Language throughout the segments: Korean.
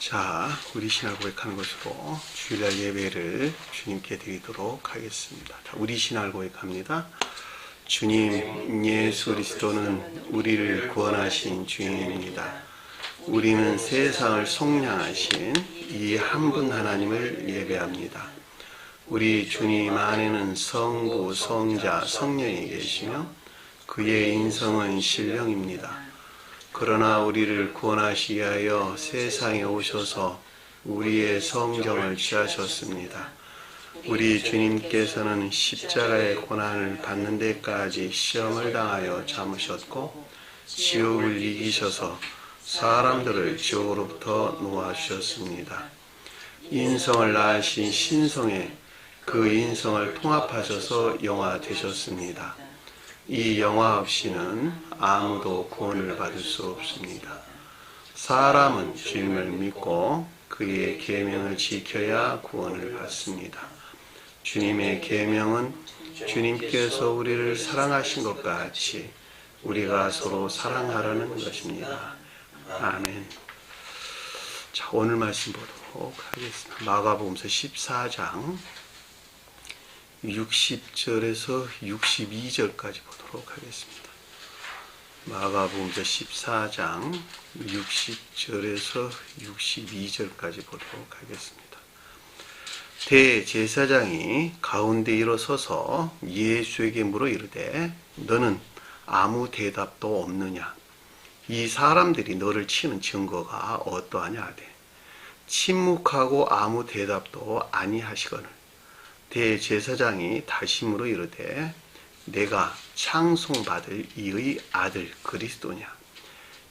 자, 우리 신앙 고백하는 것으로 주일날 예배를 주님께 드리도록 하겠습니다. 자, 우리 신앙 고백합니다. 주님, 예수 그리스도는 우리를 구원하신 주인입니다. 우리는 세상을 속량하신 이 한 분 하나님을 예배합니다. 우리 주님 안에는 성부, 성자, 성령이 계시며 그의 인성은 신령입니다. 그러나 우리를 구원하시기 위하여 세상에 오셔서 우리의 성정을 취하셨습니다. 우리 주님께서는 십자가의 고난을 받는 데까지 시험을 당하여 참으셨고 지옥을 이기셔서 사람들을 지옥으로부터 놓아주셨습니다. 인성을 낳으신 신성에 그 인성을 통합하셔서 영화 되셨습니다. 이 영화 없이는 아무도 구원을 받을 수 없습니다. 사람은 주님을 믿고 그의 계명을 지켜야 구원을 받습니다. 주님의 계명은 주님께서 우리를 사랑하신 것 같이 우리가 서로 사랑하라는 것입니다. 아멘. 자, 오늘 말씀 보도록 하겠습니다. 마가복음서 14장 60절에서 62절까지 보도록 하겠습니다. 마가복음서 14장 60절에서 62절까지 보도록 하겠습니다. 대제사장이 가운데 일어서서 예수에게 물어 이르되 너는 아무 대답도 없느냐? 이 사람들이 너를 치는 증거가 어떠하냐 하되 침묵하고 아무 대답도 아니하시거늘 대제사장이 다시 물어 이르되 내가 찬송받을 이의 아들 그리스도냐?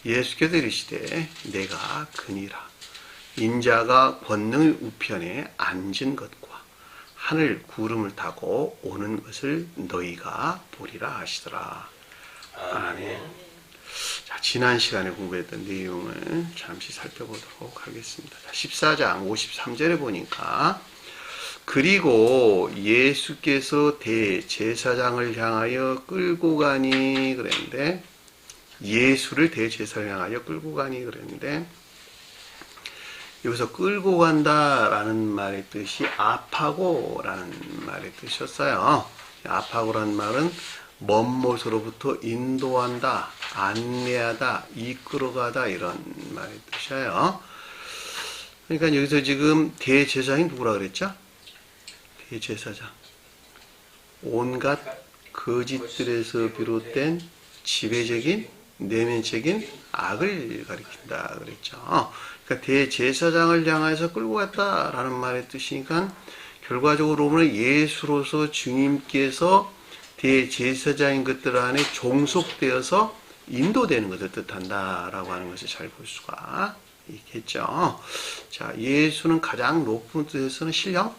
예수께서 이르시되 내가 그니라. 인자가 권능의 우편에 앉은 것과 하늘 구름을 타고 오는 것을 너희가 보리라 하시더라. 아멘. 자, 지난 시간에 공부했던 내용을 잠시 살펴보도록 하겠습니다. 14장 53절에 보니까 그리고 예수께서 대제사장을 향하여 끌고 가니 그랬는데 예수를 대제사장을 향하여 끌고 가니 그랬는데 여기서 끌고 간다라는 말의 뜻이 압하고라는 말의 뜻이었어요. 압하고라는 말은 먼 곳으로부터 인도한다, 안내하다, 이끌어가다 이런 말의 뜻이에요. 그러니까 여기서 지금 대제사장이 누구라 그랬죠? 대제사장. 온갖 거짓들에서 비롯된 지배적인 내면적인 악을 가리킨다 그랬죠. 그러니까 대제사장을 향해서 끌고 갔다라는 말의 뜻이니까 결과적으로 보면 예수로서 주님께서 대제사장인 것들 안에 종속되어서 인도되는 것을 뜻한다라고 하는 것을 잘 볼 수가 있겠죠. 자, 예수는 가장 높은 뜻에서는 신령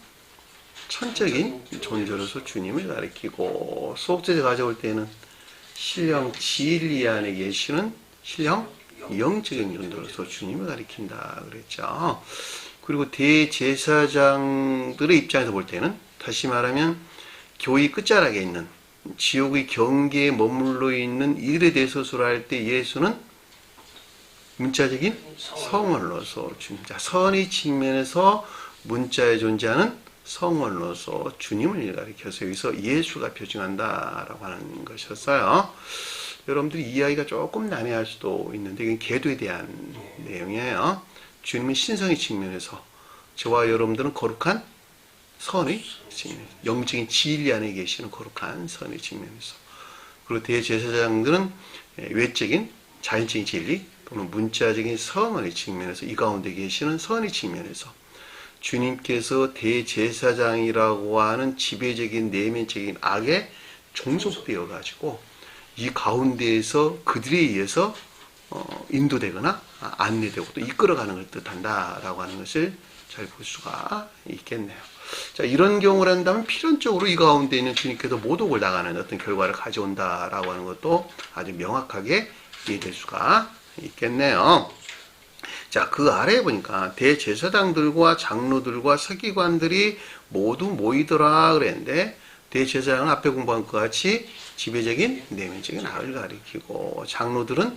천적인 존재로서 주님을 가리키고 수옥제에 가져올 때는 신령 진리 안에 계시는 신령 영적인 존재로서 주님을 가리킨다 그랬죠. 그리고 대제사장들의 입장에서 볼 때는 다시 말하면 교의 끝자락에 있는 지옥의 경계에 머물러 있는 이들에 대해서 수술할 때 예수는 문자적인 성원로서 주님, 선의 측면에서 문자에 존재하는 성원로서 주님을 가리켜서 여기서 예수가 표징한다라고 하는 것이었어요. 여러분들이 이해하기가 조금 난해할 수도 있는데 이건 계도에 대한 내용이에요. 주님은 신성의 측면에서 저와 여러분들은 거룩한 선의 측면, 영적인 진리 안에 계시는 거룩한 선의 측면에서, 그리고 대제사장들은 외적인 자연적인 진리 또는 문자적인 선의 측면에서 이 가운데 계시는 선의 측면에서 주님께서 대제사장이라고 하는 지배적인 내면적인 악에 종속되어 가지고 이 가운데에서 그들에 의해서 인도되거나 안내되고 또 이끌어가는 걸 뜻한다라고 하는 것을 잘 볼 수가 있겠네요. 자, 이런 경우를 한다면 필연적으로 이 가운데 있는 주님께서 모독을 당하는 어떤 결과를 가져온다라고 하는 것도 아주 명확하게 이해될 수가 있겠네요. 자, 그 아래에 보니까 대제사장들과 장로들과 서기관들이 모두 모이더라 그랬는데 대제사장은 앞에 공부한 것 같이 지배적인 내면적인 악을 가리키고 장로들은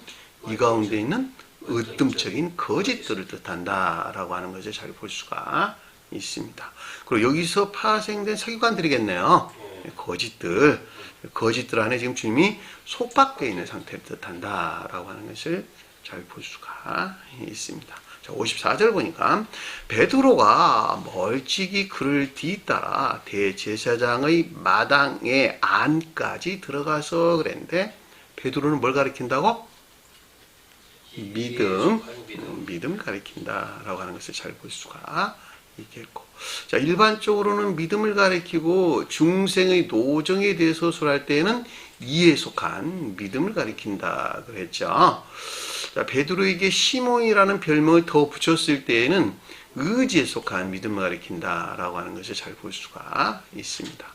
이 가운데 있는 으뜸적인 거짓들을 뜻한다라고 하는 것을 잘 볼 수가 있습니다. 그리고 여기서 파생된 서기관들이겠네요. 거짓들 안에 지금 주님이 속박되어 있는 상태를 뜻한다라고 하는 것을 잘 볼 수가 있습니다. 자, 54절 보니까 베드로가 멀찍이 그를 뒤따라 대제사장의 마당의 안까지 들어가서 그랬는데 베드로는 뭘 가리킨다고? 믿음 가리킨다라고 하는 것을 잘 볼 수가 있겠고, 자, 일반적으로는 믿음을 가리키고 중생의 노정에 대해서 서술할 때에는 이에 속한 믿음을 가리킨다 그랬죠. 자, 베드로에게 시몬이라는 별명을 더 붙였을 때에는 의지에 속한 믿음을 가리킨다라고 하는 것을 잘 볼 수가 있습니다.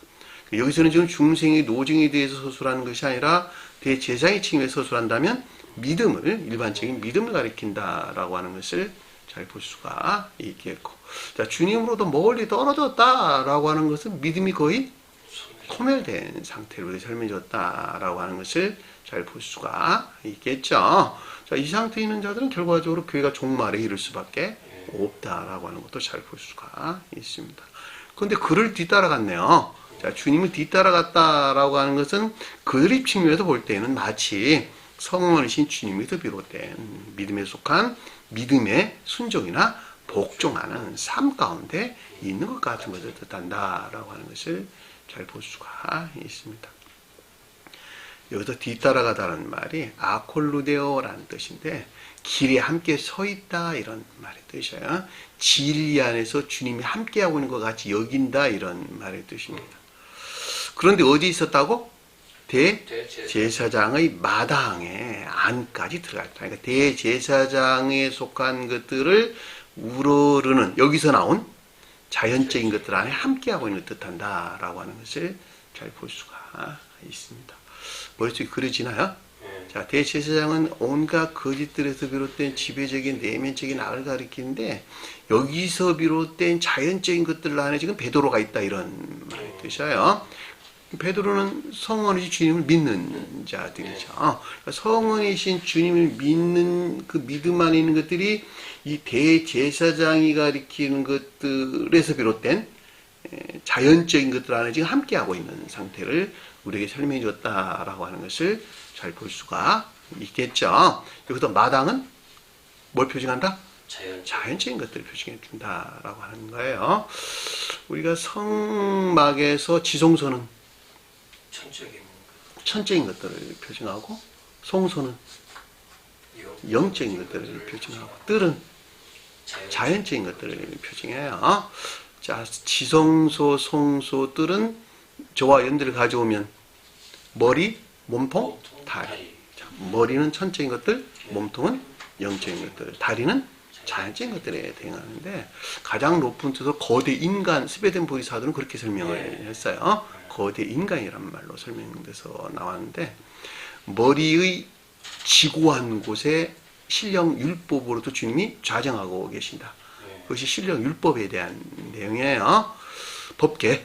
여기서는 지금 중생의 노정에 대해서 서술하는 것이 아니라 대제사장의 측면에서 서술한다면 일반적인 믿음을 가리킨다라고 하는 것을 잘 볼 수가 있겠고, 자, 주님으로부터 멀리 떨어졌다라고 하는 것은 믿음이 거의 소멸된 상태로 설명해줬다라고 하는 것을 잘 볼 수가 있겠죠. 자, 이 상태에 있는 자들은 결과적으로 교회가 종말에 이를 수밖에 없다라고 하는 것도 잘 볼 수가 있습니다. 그런데 그를 뒤따라갔네요. 자, 주님을 뒤따라갔다라고 하는 것은 그들의 측면에서 볼 때는 마치 성원이신 주님에서 비롯된 믿음에 속한 믿음의 순종이나 복종하는 삶 가운데 있는 것 같은 것을 뜻한다라고 하는 것을 잘 볼 수가 있습니다. 여기서 뒤따라가다는 말이 아콜루데오라는 뜻인데 길에 함께 서 있다 이런 말의 뜻이에요. 진리 안에서 주님이 함께하고 있는 것 같이 여긴다 이런 말의 뜻입니다. 그런데 어디 있었다고? 대제사장의 마당에 안까지 들어갔다. 그러니까 대제사장에 속한 것들을 우러르는 여기서 나온 자연적인 것들 안에 함께하고 있는 뜻한다라고 하는 것을 잘 볼 수가 있습니다. 머릿속에 그려지나요? 자, 대제사장은 온갖 거짓들에서 비롯된 지배적인 내면적인 악을 가리키는데 여기서 비롯된 자연적인 것들 안에 지금 베드로가 있다 이런 말의 뜻이에요. 베드로는 성원이신 주님을 믿는 자들이죠. 성원이신 주님을 믿는 그 믿음 안에 있는 것들이 이 대제사장이 가리키는 것들에서 비롯된 자연적인 것들 안에 지금 함께하고 있는 상태를 우리에게 설명해 줬다라고 하는 것을 잘 볼 수가 있겠죠. 여기서 마당은 뭘 표징한다? 자연적인 것들을 표징해 준다라고 하는 거예요. 우리가 성막에서 지성소는 천적인 것들을 표징하고 송소는 영적인 것들을 표징하고 뜰은 자연적인 것들을 표징해요. 자, 지성소, 송소, 뜰은 저와 연들을 가져오면 머리, 몸통, 다리. 자, 머리는 천적인 것들, 몸통은 영적인 것들, 다리는 자연적인 것들에 대응하는데 가장 높은 뜻으로 거대 인간, 스베덴 보리사들은 그렇게 설명을 했어요. 거대 인간이란 말로 설명돼서 나왔는데 머리의 지고한 곳에 신령 율법으로도 주님이 좌정하고 계신다. 그것이 신령 율법에 대한 내용이에요. 법계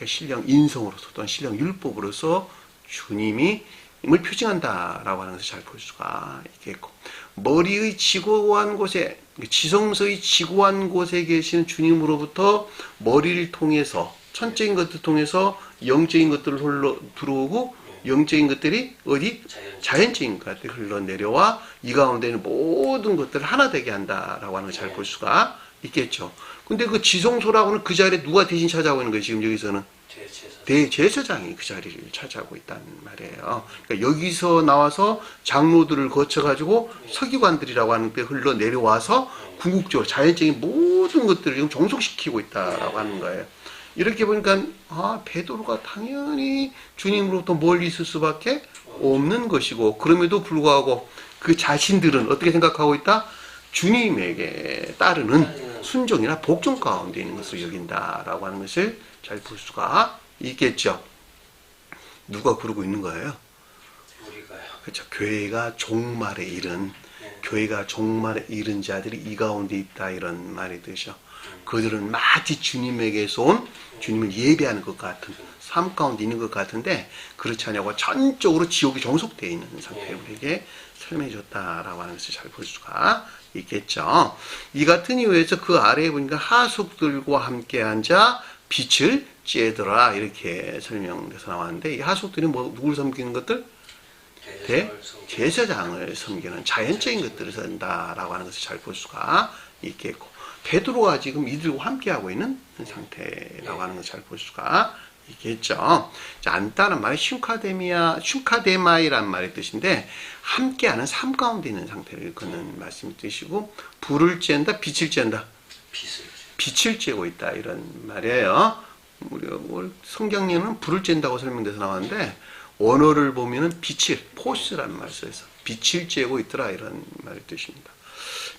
신령 인성으로서 또는 신령 율법으로서 주님이 을 표징한다라고 하는 것을 잘 볼 수가 있겠고, 머리의 지고한 곳에, 지성소의 지고한 곳에 계시는 주님으로부터 머리를 통해서 천적인 것들을 통해서 영적인 것들을 들어오고 영적인 것들이 어디? 자연적인 것들이 흘러내려와 이 가운데 있는 모든 것들을 하나 되게 한다라고 하는 걸 잘 볼 수가 있겠죠. 근데 그 지성소라고는 그 자리에 누가 대신 찾아오고 있는 거예요? 지금 여기서는 대제사장이 그 자리를 차지하고 있다는 말이에요. 그러니까 여기서 나와서 장로들을 거쳐가지고 서기관들이라고 하는 데 흘러내려와서 궁극적으로 자연적인 모든 것들을 지금 종속시키고 있다라고 하는 거예요. 이렇게 보니까 베드로가 당연히 주님으로부터 멀리 있을 수밖에 없는 것이고, 그럼에도 불구하고 그 자신들은 어떻게 생각하고 있다? 주님에게 따르는 순종이나 복종 가운데 있는 것을 여긴다라고 하는 것을 잘 볼 수가 있겠죠. 누가 그러고 있는 거예요? 우리가요. 그렇죠. 교회가 종말에 이른 자들이 이 가운데 있다 이런 말이 되죠. 그들은 마치 주님에게서 온 주님을 예배하는 것 같은 삶 가운데 있는 것 같은데 그렇지 않냐고 전적으로 지옥이 종속되어 있는 상태를 우리에게 설명해 줬다라고 하는 것을 잘 볼 수가 있겠죠. 이 같은 이유에서 그 아래에 보니까 하숙들과 함께 앉아 빛을 쬐더라 이렇게 설명돼서 나왔는데, 이 하숙들이 누구를 섬기는 것들? 제사장을 섬기는 자연적인 것들을 쓴다라고 하는 것을 잘 볼 수가 있겠고, 베드로가 지금 이들과 함께하고 있는 상태라고 하는 것을 잘 볼 수가 있겠죠. 자, 안다는 말이 슈카데마이란 말의 뜻인데, 함께하는 삶 가운데 있는 상태를 일컫는 말씀의 뜻이고, 불을 쬐다, 빛을 쬐다. 빛을 쬐고 있다 이런 말이에요. 우리 성경에는 불을 쬐다고 설명돼서 나왔는데, 원어를 보면은 빛을, 포스라는 말 써서 빛을 쬐고 있더라 이런 말의 뜻입니다.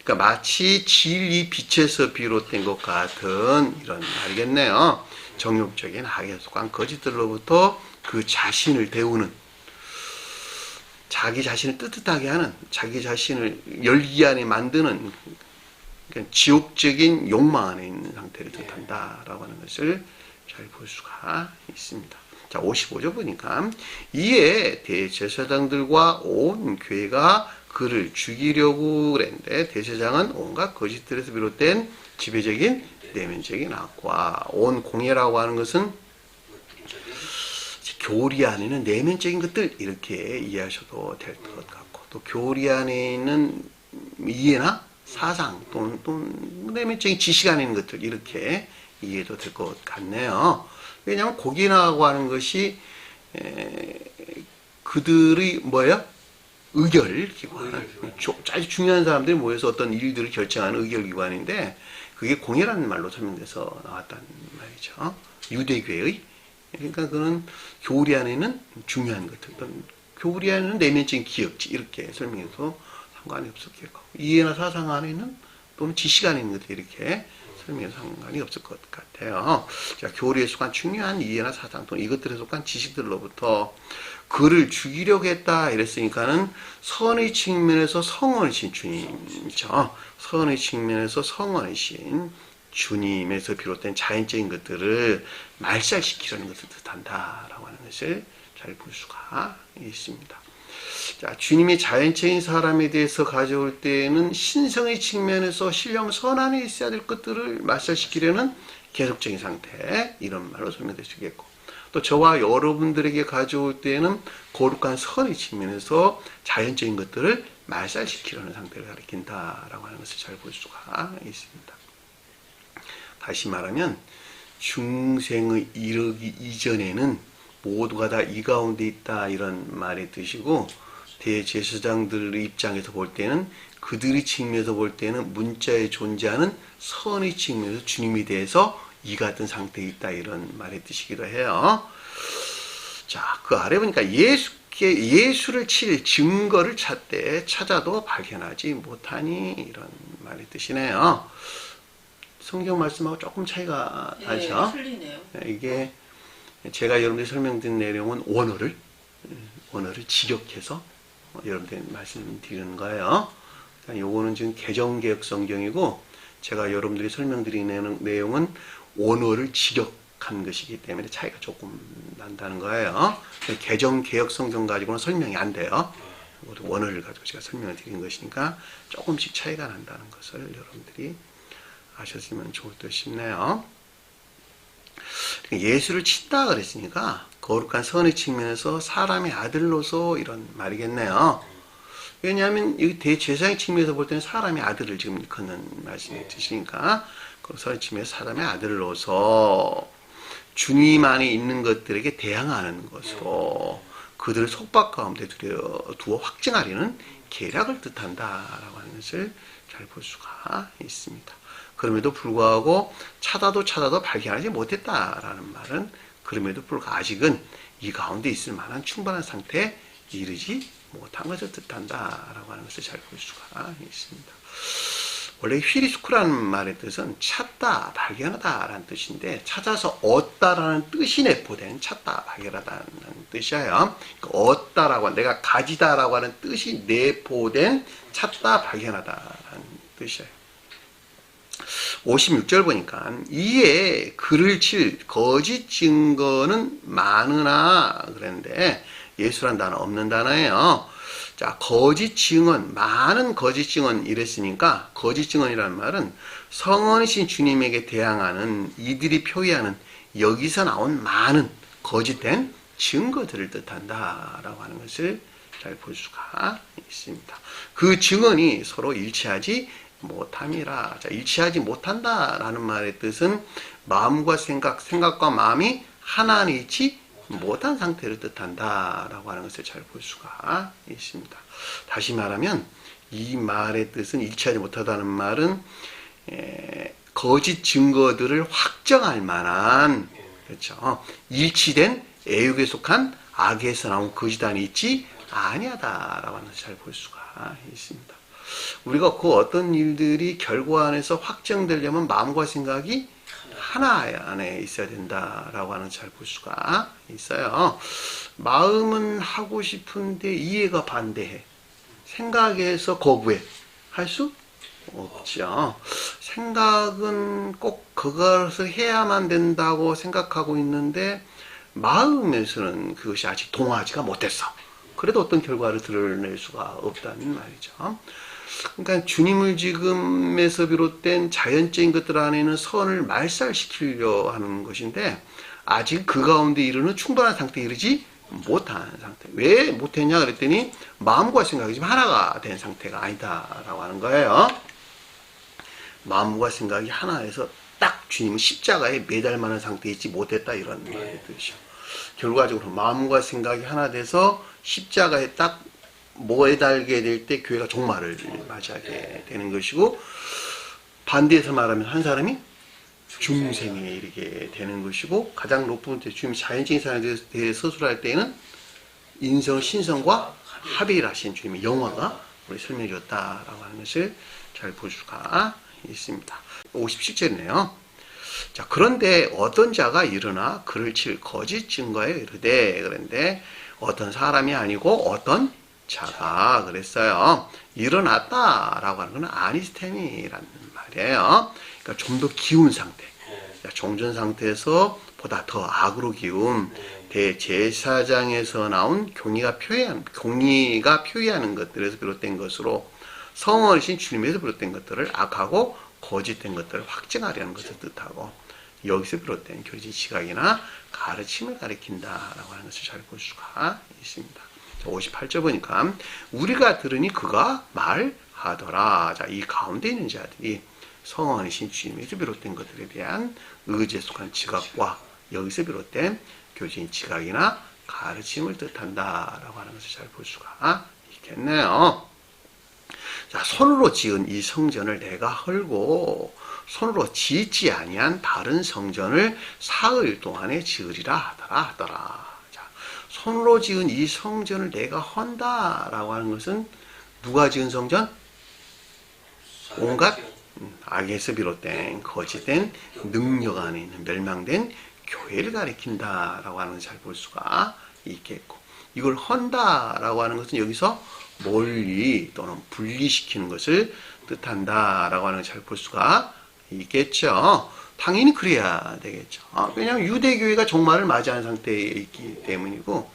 그러니까 마치 진리 빛에서 비롯된 것 같은 이런 말이겠네요. 정욕적인 악에 속한 거짓들로부터 그 자신을 데우는, 자기 자신을 뜨뜻하게 하는, 자기 자신을 열기 안에 만드는, 그러니까 지옥적인 욕망 안에 있는 상태를 뜻한다라고 하는 것을 잘 볼 수가 있습니다. 자, 55절 보니까 이에 대제사장들과 온 교회가 그를 죽이려고 그랬는데, 대제사장은 온갖 거짓들에서 비롯된 지배적인 내면적인 악과, 온 공예라고 하는 것은 교리 안에 있는 내면적인 것들 이렇게 이해하셔도 될 것 같고, 또 교리 안에 있는 이해나 사상 또는 내면적인 지식 안에 있는 것들 이렇게 이해도 될 것 같네요. 왜냐하면 고기라고 하는 것이 그들의 뭐예요? 의결기관, 아주 중요한 사람들이 모여서 어떤 일들을 결정하는 의결기관인데, 그게 공예라는 말로 설명돼서 나왔다는 말이죠. 유대교회의, 그러니까 그는 교리 안에는 중요한 것들, 교리 안에는 내면적인 기억지 이렇게 설명해서 상관이 없었겠고, 이해나 사상 안에는 또는 지식 안에 있는 것들 이렇게 설명해서 상관이 없을 것 같아요. 자, 교리에 속한 중요한 이해나 사상 또는 이것들에 속한 지식들로부터 그를 죽이려고 했다 이랬으니까는 선의 측면에서 성원이신 주님이죠. 선의 측면에서 성원이신 주님에서 비롯된 자연적인 것들을 말살시키려는 것을 뜻한다라고 하는 것을 잘 볼 수가 있습니다. 자, 주님이 자연적인 사람에 대해서 가져올 때에는 신성의 측면에서 신령 선안에 있어야 될 것들을 말살시키려는 계속적인 상태, 이런 말로 설명될 수 있겠고, 또 저와 여러분들에게 가져올 때에는 거룩한 선의 측면에서 자연적인 것들을 말살시키려는 상태를 가리킨다라고 하는 것을 잘 볼 수가 있습니다. 다시 말하면 중생의 이르기 이전에는 모두가 다 이 가운데 있다 이런 말의 뜻이고, 대제사장들의 입장에서 볼 때는, 그들의 측면에서 볼 때는 문자에 존재하는 선의 측면에서 주님에 대해서 이 같은 상태에 있다 이런 말의 뜻이기도 해요. 자, 그 아래 보니까 예수를 칠 증거를 찾아도 발견하지 못하니 이런 말의 뜻이네요. 성경 말씀하고 조금 차이가 나죠? 틀리네요. 이게 제가 여러분들이 설명드린 내용은 원어를 직역해서 여러분들 말씀드리는 거예요. 요거는 지금 개정개혁 성경이고, 제가 여러분들이 설명드리는 내용은 원어를 직역한 것이기 때문에 차이가 조금 난다는 거예요. 개정개혁 성경 가지고는 설명이 안 돼요. 원어를 가지고 제가 설명을 드린 것이니까 조금씩 차이가 난다는 것을 여러분들이 아셨으면 좋을 듯 싶네요. 예수를 친다 그랬으니까 거룩한 선의 측면에서 사람의 아들로서 이런 말이겠네요. 왜냐하면 이 대제사장의 측면에서 볼 때는 사람의 아들을 지금 일컫는 말씀이 드시니까, 그 선의 측면에서 사람의 아들로서 주님 안에 있는 것들에게 대항하는 것으로 그들을 속박 가운데 두어 확증하려는 계략을 뜻한다라고 하는 것을 잘 볼 수가 있습니다. 그럼에도 불구하고 찾아도 발견하지 못했다라는 말은, 그럼에도 불구하고 아직은 이 가운데 있을 만한 충분한 상태에 이르지 못한 것을 뜻한다라고 하는 것을 잘 볼 수가 있습니다. 원래 휘리스쿠라는 말의 뜻은 찾다, 발견하다라는 뜻인데, 찾아서 얻다라는 뜻이 내포된 찾다, 발견하다는 뜻이에요. 얻다라고, 내가 가지다라고 하는 뜻이 내포된 찾다, 발견하다라는 뜻이에요. 56절 보니까 이에 그를 칠 거짓 증거는 많으나 그랬는데, 예수란 단어 없는 단어예요. 자, 거짓 증언, 많은 거짓 증언 이랬으니까 거짓 증언이라는 말은 성원이신 주님에게 대항하는 이들이 표기하는 여기서 나온 많은 거짓된 증거들을 뜻한다라고 하는 것을 잘 볼 수가 있습니다. 그 증언이 서로 일치하지 못함이라. 자, 일치하지 못한다라는 말의 뜻은 마음과 생각과 마음이 하나 안에 있지 못한 상태를 뜻한다라고 하는 것을 잘 볼 수가 있습니다. 다시 말하면 이 말의 뜻은 일치하지 못하다는 말은 거짓 증거들을 확정할 만한, 그렇죠, 일치된 애육에 속한 악에서 나온 거짓안이 있지 아니하다라고 하는 것을 잘 볼 수가 있습니다. 우리가 그 어떤 일들이 결과 안에서 확정되려면 마음과 생각이 하나 안에 있어야 된다라고 하는 잘 볼 수가 있어요. 마음은 하고 싶은데 이해가 반대해. 생각에서 거부해. 할 수 없죠. 생각은 꼭 그것을 해야만 된다고 생각하고 있는데 마음에서는 그것이 아직 동하지가 못했어. 그래도 어떤 결과를 드러낼 수가 없다는 말이죠. 그러니까 주님을 지금에서 비롯된 자연적인 것들 안에는 선을 말살시키려 하는 것인데 아직 그 가운데 이르는 충분한 상태에 이르지 못한 상태. 왜 못했냐 그랬더니 마음과 생각이 지금 하나가 된 상태가 아니다라고 하는 거예요. 마음과 생각이 하나에서 딱 주님은 십자가에 매달 만한 상태에 있지 못했다 이런 말의 뜻이죠. 결과적으로 마음과 생각이 하나 돼서 십자가에 딱 매달게 될 때 교회가 종말을 맞이하게 되는 것이고, 반대해서 말하면 한 사람이 중생에 이르게 되는 것이고, 가장 높은 주님 자연적인 사람에 대해 서술할 때에는 인성, 신성과 합의를 하신 주님의 영화가 우리 설명해 줬다라고 하는 것을 잘 볼 수가 있습니다. 57절이네요. 자, 그런데 어떤 자가 일어나 그를 칠 거짓 증거에 이르되, 그런데 어떤 사람이 아니고 어떤 자가 그랬어요. 일어났다라고 하는 건 아니스템이라는 말이에요. 그러니까 좀 더 기운 상태. 종전 상태에서 보다 더 악으로 기운, 대제사장에서 나온 교리가 표현하는 것들에서 비롯된 것으로 성원이신 주님에서 비롯된 것들을 악하고 거짓된 것들을 확증하려는 것을 뜻하고, 여기서 비롯된 교리적 지각이나 가르침을 가리킨다라고 하는 것을 잘 볼 수가 있습니다. 58절 보니까 우리가 들으니 그가 말하더라. 자, 이 가운데 있는 자들이 성원이신 주님에서 비롯된 것들에 대한 의지에 속한 지각과 여기서 비롯된 교리적 지각이나 가르침을 뜻한다라고 하는 것을 잘 볼 수가 있겠네요. 자, 손으로 지은 이 성전을 내가 헐고 손으로 짓지 아니한 다른 성전을 사흘 동안에 지으리라 하더라. 자, 손으로 지은 이 성전을 내가 헌다라고 하는 것은 누가 지은 성전? 온갖 악에서 비롯된 거짓된 능력 안에 있는 멸망된 교회를 가리킨다라고 하는 것을 잘 볼 수가 있겠고, 이걸 헌다라고 하는 것은 여기서 멀리 또는 분리시키는 것을 뜻한다라고 하는 걸 잘 볼 수가 있겠죠. 당연히 그래야 되겠죠. 왜냐하면 유대교회가 종말을 맞이한 상태에 있기 때문이고,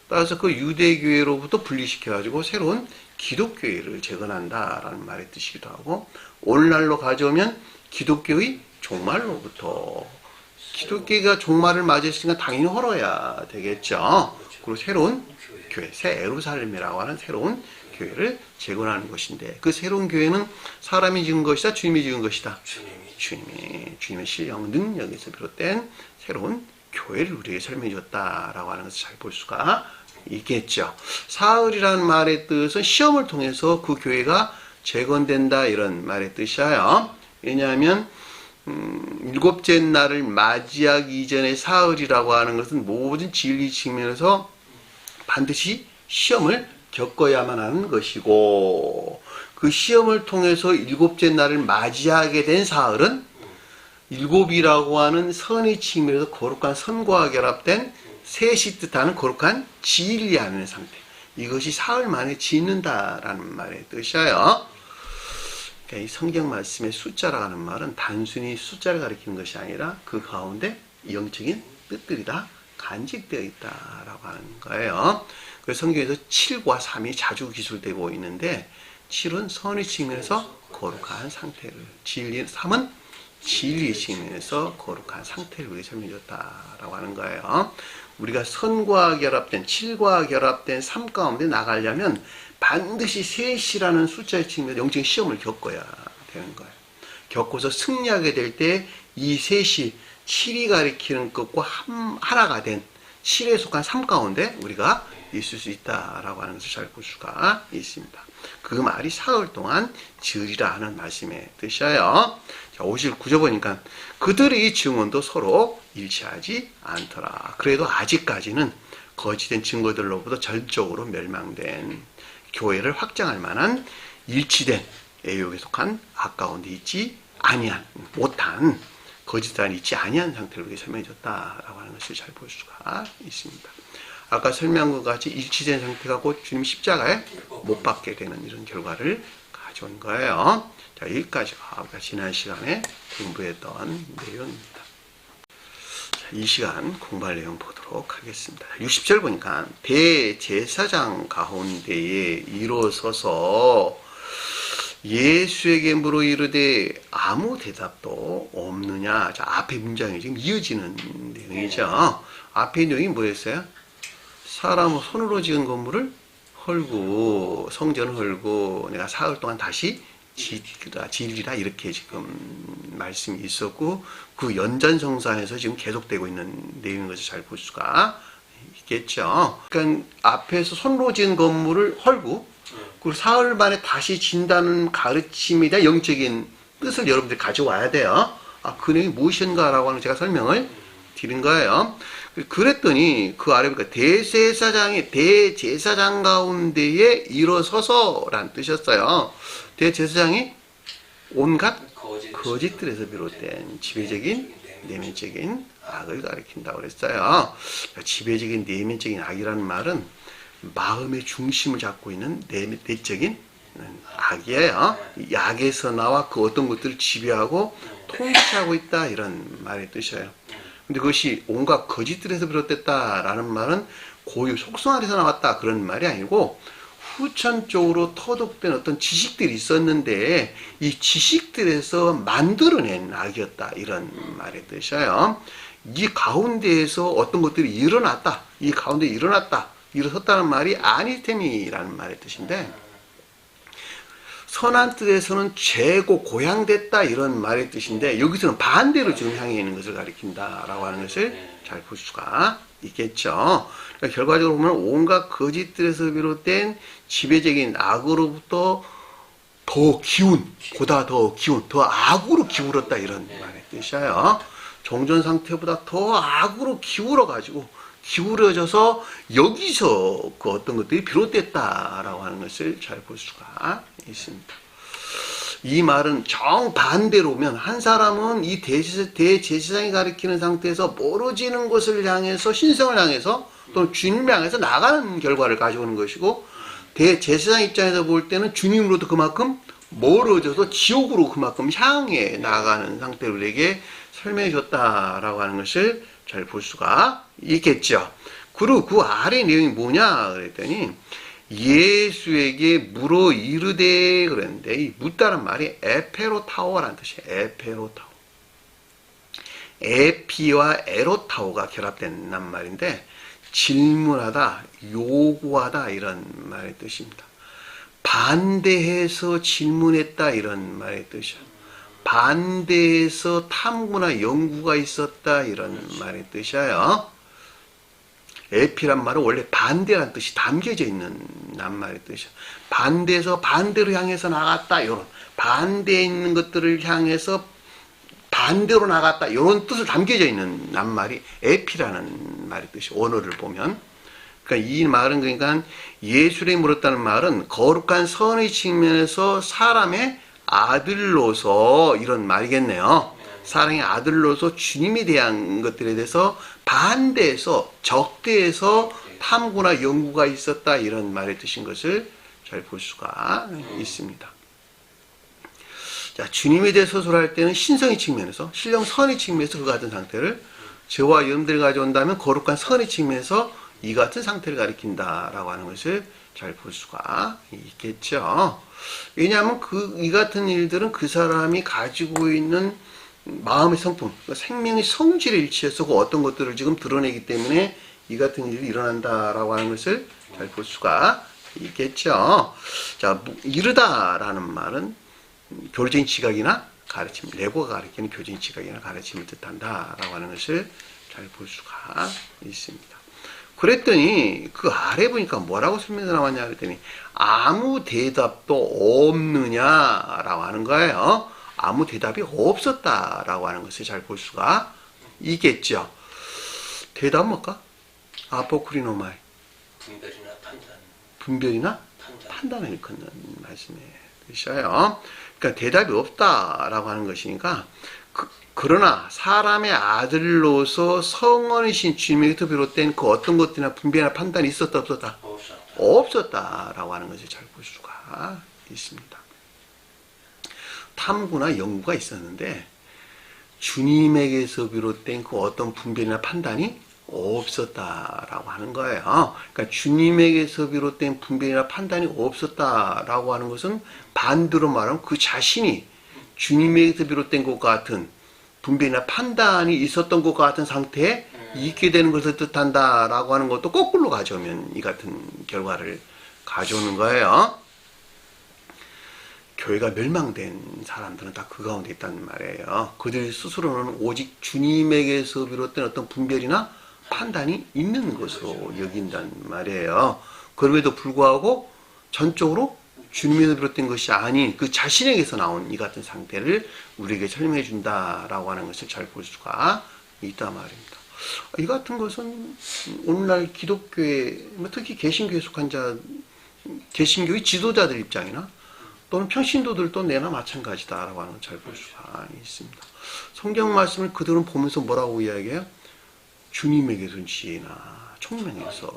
따라서 그 유대교회로부터 분리시켜가지고 새로운 기독교회를 재건한다라는 말의 뜻이기도 하고, 오늘날로 가져오면 기독교의 종말로부터, 기독교가 종말을 맞이했으니까 당연히 헐어야 되겠죠. 그리고 새로운 교회, 새 예루살렘이라고 하는 새로운 교회를 재건하는 것인데, 그 새로운 교회는 사람이 지은 것이다, 주님이 지은 것이다? 주님의 신령 능력에서 비롯된 새로운 교회를 우리에게 설명해 줬다라고 하는 것을 잘 볼 수가 있겠죠. 사흘이라는 말의 뜻은 시험을 통해서 그 교회가 재건된다 이런 말의 뜻이에요. 왜냐하면 일곱째 날을 맞이하기 이전에 사흘이라고 하는 것은 모든 진리 측면에서 반드시 시험을 겪어야만 하는 것이고, 그 시험을 통해서 일곱째 날을 맞이하게 된 사흘은 일곱이라고 하는 선의 측면에서 거룩한 선과 결합된 셋이 뜻하는 거룩한 진리 안의 상태, 이것이 사흘 만에 짓는다라는 말의 뜻이에요. 그러니까 이 성경 말씀의 숫자라는 말은 단순히 숫자를 가리키는 것이 아니라 그 가운데 영적인 뜻들이 다 간직되어 있다라고 하는 거예요. 그래서 성경에서 7과 3이 자주 기술되고 있는데 7은 선의 측면에서 거룩한 상태를, 3은 진리 측면에서 거룩한 상태를 우리에게 설명해줬다라고 하는 거예요. 우리가 선과 결합된, 7과 결합된 3 가운데 나가려면 반드시 3이라는 숫자의 측면에서 영적인 시험을 겪어야 되는 거예요. 겪고서 승리하게 될 때 이 3이 7이 가리키는 것과 하나가 된 7에 속한 3 가운데 우리가 있을 수 있다라고 하는 것을 잘 볼 수가 있습니다. 그 말이 사흘 동안 지으리라 하는 말씀의 뜻이에요. 자, 59절 보니까 그들의 증언도 서로 일치하지 않더라. 그래도 아직까지는 거짓된 증거들로부터 전적으로 멸망된 교회를 확장할 만한 일치된 애욕에 속한 악 가운데 있지 아니한, 못한, 거짓단이 있지 아니한 상태를 우리에게 설명해 줬다라고 하는 것을 잘 볼 수가 있습니다. 아까 설명한 것 같이 일치된 상태가 곧 주님 십자가에 못 박게 되는 이런 결과를 가져온 거예요. 자, 여기까지가 우리가 지난 시간에 공부했던 내용입니다. 자, 이 시간 공부할 내용 보도록 하겠습니다. 60절 보니까 대제사장 가운데에 일어서서 예수에게 물어 이르되 아무 대답도 없느냐. 자, 앞에 문장이 지금 이어지는 내용이죠. 앞에 내용이 뭐였어요? 사람 손으로 지은 건물을 헐고, 성전을 헐고, 내가 사흘 동안 다시 지으리라, 이렇게 지금 말씀이 있었고, 그 연장성산에서 지금 계속되고 있는 내용인 것을 잘 볼 수가 있겠죠. 그러니까 앞에서 손으로 지은 건물을 헐고, 그리고 사흘 만에 다시 진다는 가르침에 대한 영적인 뜻을 여러분들이 가져와야 돼요. 아, 그 내용이 무엇인가라고 하는 제가 설명을 드린 거예요. 그랬더니 그 아래 보니까 대제사장 가운데에 일어서서란 뜻이었어요. 대제사장이 온갖 거짓들에서 비롯된 지배적인 내면적인 악을 가리킨다고 그랬어요. 지배적인 내면적인 악이라는 말은 마음의 중심을 잡고 있는 내적인 악이에요. 이 악에서 나와 그 어떤 것들을 지배하고 통치하고 있다, 이런 말의 뜻이에요. 근데 그것이 온갖 거짓들에서 비롯됐다라는 말은 고유 속성 안에서 나왔다, 그런 말이 아니고 후천적으로 터득된 어떤 지식들이 있었는데 이 지식들에서 만들어낸 악이었다, 이런 말의 뜻이에요. 이 가운데에서 어떤 것들이 일어났다, 이 가운데 일어섰다는 말이 아니템이라는 말의 뜻인데, 선한 뜻에서는 죄고 고향됐다, 이런 말의 뜻인데 여기서는 반대로 지금 향해 있는 것을 가리킨다라고 하는 것을 잘 볼 수가 있겠죠. 그러니까 결과적으로 보면 온갖 거짓들에서 비롯된 지배적인 악으로부터 더 악으로 기울었다, 이런 말의 뜻이에요. 종전 상태보다 더 악으로 기울어져서 여기서 그 어떤 것들이 비롯됐다라고 하는 것을 잘 볼 수가 있습니다. 이 말은 정반대로면 한 사람은 이 대제사장이 가리키는 상태에서 멀어지는 것을 향해서, 신성을 향해서 또는 주님을 향해서 나가는 결과를 가져오는 것이고, 대제사장 입장에서 볼 때는 주님으로부터 그만큼 멀어져서 지옥으로 그만큼 향해 나가는 상태로 우리에게 설명해 줬다라고 하는 것을 잘 볼 수가 있겠죠. 그리고 그 아래 내용이 뭐냐 그랬더니 예수에게 물어 이르되 그랬는데, 이 묻다는 말이 에페로타오라는 뜻이에요. 에페로타오. 에피와 에로타오가 결합된 말인데 질문하다, 요구하다, 이런 말의 뜻입니다. 반대해서 질문했다, 이런 말의 뜻이에요. 반대해서 탐구나 연구가 있었다, 이런 말의 뜻이에요. 에피란 말은 원래 반대라는 뜻이 담겨져 있는 낱말의 뜻이에요. 반대에서 반대로 향해서 나갔다, 이런 반대에 있는 것들을 향해서 반대로 나갔다, 이런 뜻을 담겨져 있는 낱말이 에피라는 말의 뜻이, 원어를 보면. 그러니까 이 말은, 그러니까 예수를 물었다는 말은 거룩한 선의 측면에서 사람의 아들로서, 이런 말이겠네요. 사랑의 아들로서 주님에 대한 것들에 대해서 반대해서, 적대해서 탐구나 연구가 있었다, 이런 말의 뜻인 것을 잘 볼 수가 있습니다. 자, 주님에 대해 서술할 때는 신성의 측면에서, 신령 선의 측면에서 그 같은 상태를 죄와 염려를 가져온다면 거룩한 선의 측면에서 이 같은 상태를 가리킨다라고 하는 것을 잘 볼 수가 있겠죠. 왜냐하면 이 같은 일들은 그 사람이 가지고 있는 마음의 성품, 생명의 성질에 일치해서 그 어떤 것들을 지금 드러내기 때문에 이 같은 일이 일어난다라고 하는 것을 잘 볼 수가 있겠죠. 자, 이르다라는 말은 교리적인 지각이나 가르침, 레고가 가리키는 교리적인 지각이나 가르침을 뜻한다라고 하는 것을 잘 볼 수가 있습니다. 그랬더니 그 아래 보니까 뭐라고 설명이 나왔냐 그랬더니 아무 대답도 없느냐라고 하는 거예요. 아무 대답이 없었다라고 하는 것을 잘 볼 수가 있겠죠. 대답은 뭘까? 아포크리노마이. 분별이나 판단. 분별이나 판단을 일컫는 말씀에 뜻이에요. 그러니까 대답이 없다라고 하는 것이니까 그러나 사람의 아들로서 성원이신 주님에게서 비롯된 그 어떤 것들이나 분별이나 판단이 있었다 없었다? 없었다라고 하는 것을 잘 볼 수가 있습니다. 탐구나 연구가 있었는데 주님에게서 비롯된 그 어떤 분별이나 판단이 없었다라고 하는 거예요. 그러니까 주님에게서 비롯된 분별이나 판단이 없었다라고 하는 것은 반대로 말하면 그 자신이 주님에게서 비롯된 것 같은 분별이나 판단이 있었던 것 같은 상태에 있게 되는 것을 뜻한다라고 하는 것도 거꾸로 가져오면 이 같은 결과를 가져오는 거예요. 교회가 멸망된 사람들은 다 그 가운데 있단 말이에요. 그들 스스로는 오직 주님에게서 비롯된 어떤 분별이나 판단이 있는 것으로 여긴단 말이에요. 그럼에도 불구하고 전적으로 주님에서 비롯된 것이 아닌 그 자신에게서 나온 이 같은 상태를 우리에게 설명해 준다라고 하는 것을 잘 볼 수가 있단 말입니다. 이 같은 것은 오늘날 기독교회, 특히 개신교에 속한 개신교의 지도자들 입장이나 또는 평신도들도 내나 마찬가지다라고 하는 걸 잘 볼 수가 있습니다. 성경 말씀을 그들은 보면서 뭐라고 이야기해요? 주님에게서 지혜나 총명해서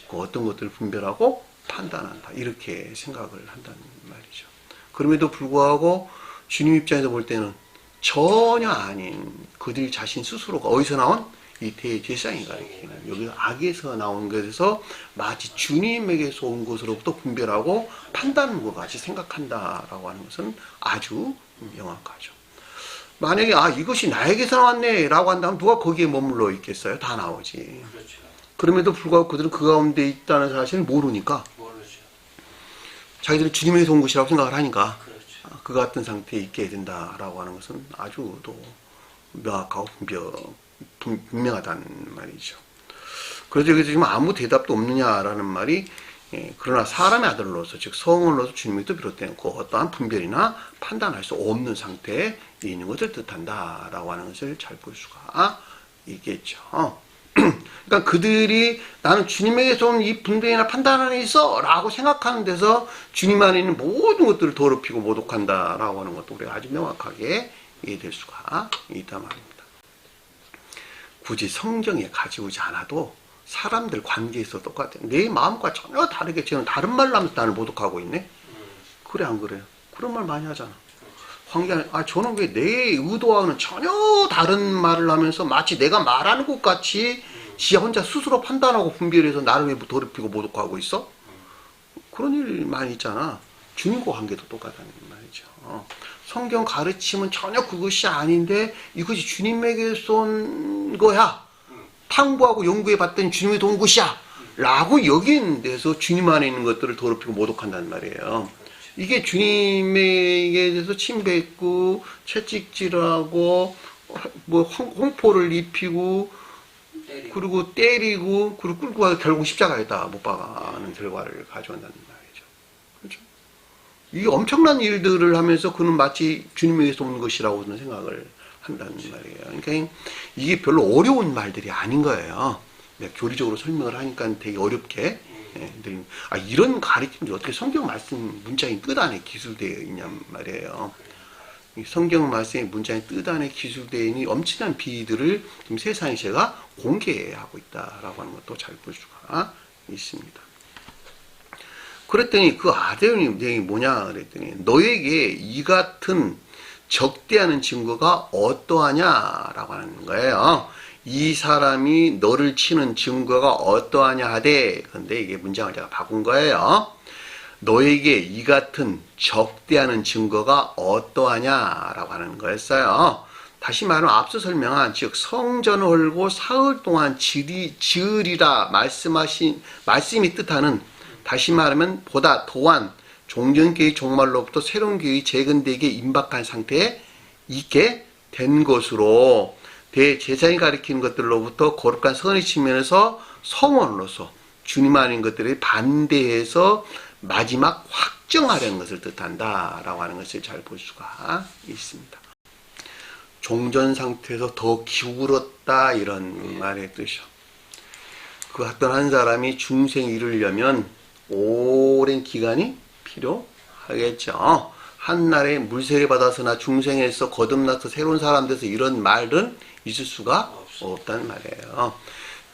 그 어떤 것들을 분별하고 판단한다. 이렇게 생각을 한다는 말이죠. 그럼에도 불구하고 주님 입장에서 볼 때는 전혀 아닌 그들 자신 스스로가 어디서 나온 이 대제사장이 가리키는 여기 악에서 나온 것에서 마치 주님에게서 온 것으로부터 분별하고 판단하는 것 같이 생각한다라고 하는 것은 아주 명확하죠. 만약에 이것이 나에게서 나왔네 라고 한다면 누가 거기에 머물러 있겠어요? 다 나오지. 그렇죠. 그럼에도 불구하고 그들은 그 가운데 있다는 사실을 모르니까 자기들은 주님에게서 온 것이라고 생각을 하니까 그렇죠. 그 같은 상태에 있게 된다라고 하는 것은 아주 또 명확하고 분명하다는 말이죠. 그래서 여기서 지금 아무 대답도 없느냐라는 말이 그러나 사람의 아들로서 즉 성원으로서 주님에게서 비롯된 그 어떠한 분별이나 판단할 수 없는 상태에 있는 것을 뜻한다라고 하는 것을 잘 볼 수가 있겠죠. 그러니까 그들이 나는 주님에게서 온 이 분별이나 판단 안에 있어 라고 생각하는 데서 주님 안에 있는 모든 것들을 더럽히고 모독한다라고 하는 것도 우리가 아주 명확하게 이해될 수가 있단 말입니다. 굳이 성경에 가지고 오지 않아도 사람들 관계에서 똑같아요. 내 마음과 전혀 다르게 쟤는 다른 말로 하면서 나를 모독하고 있네? 그래 안 그래요? 그런 말 많이 하잖아. 저는 왜 내 의도와는 전혀 다른 말을 하면서 마치 내가 말하는 것 같이 지 혼자 스스로 판단하고 분별해서 나를 왜 더럽히고 모독하고 있어? 그런 일 많이 있잖아. 주님과 관계도 똑같다는 말이죠. 성경 가르침은 전혀 그것이 아닌데 이것이 주님에게서 온 거야. 탐구하고 연구해 봤더니 주님에게서 온 것이야. 라고 여긴 데서 주님 안에 있는 것들을 더럽히고 모독한다는 말이에요. 이게 주님에게 대해서 침뱉고 채찍질하고 홍포를 입히고 그리고 때리고 그리고 끌고 가서 결국 십자가에다 못 박아는 결과를 가져온다는 말이죠. 그렇죠? 이게 엄청난 일들을 하면서 그는 마치 주님에게서 온 것이라고 저는 생각을 한다는 말이에요. 그러니까 이게 별로 어려운 말들이 아닌 거예요. 교리적으로 설명을 하니까 되게 어렵게 이런 가르침이 어떻게 성경 말씀 문자인 뜻 안에 기술되어 있냔 말이에요. 성경 말씀의 문자인 뜻 안에 기술되어 있는 엄청난 비들을 지금 세상에 제가 공개하고 있다라고 하는 것도 잘 볼 수가 있습니다. 그랬더니 그 아데오님이 뭐냐 그랬더니 너에게 이 같은 적대하는 증거가 어떠하냐라고 하는 거예요. 이 사람이 너를 치는 증거가 어떠하냐 하되, 근데 이게 문장을 제가 바꾼 거예요. 너에게 이 같은 적대하는 증거가 어떠하냐라고 하는 거였어요. 다시 말하면 앞서 설명한 즉 성전을 헐고 사흘 동안 지으리라 말씀이 뜻하는, 다시 말하면 보다 더한 종전교의 종말로부터 새로운 교회의 재건되게 임박한 상태에 있게 된 것으로, 대제사장이 가리키는 것들로부터 거룩한 선의 측면에서 성원으로서 주님 아닌 것들에 반대해서 마지막 확정하려는 것을 뜻한다라고 하는 것을 잘 볼 수가 있습니다. 종전 상태에서 더 기울었다 이런 말의 뜻이요. 그 어떤 한 사람이 중생에 이르려면 오랜 기간이 필요하겠죠. 한날에 물세례 받아서나 중생에서 거듭나서 새로운 사람 돼서 이런 말은 있을 수가 없다는 말이에요.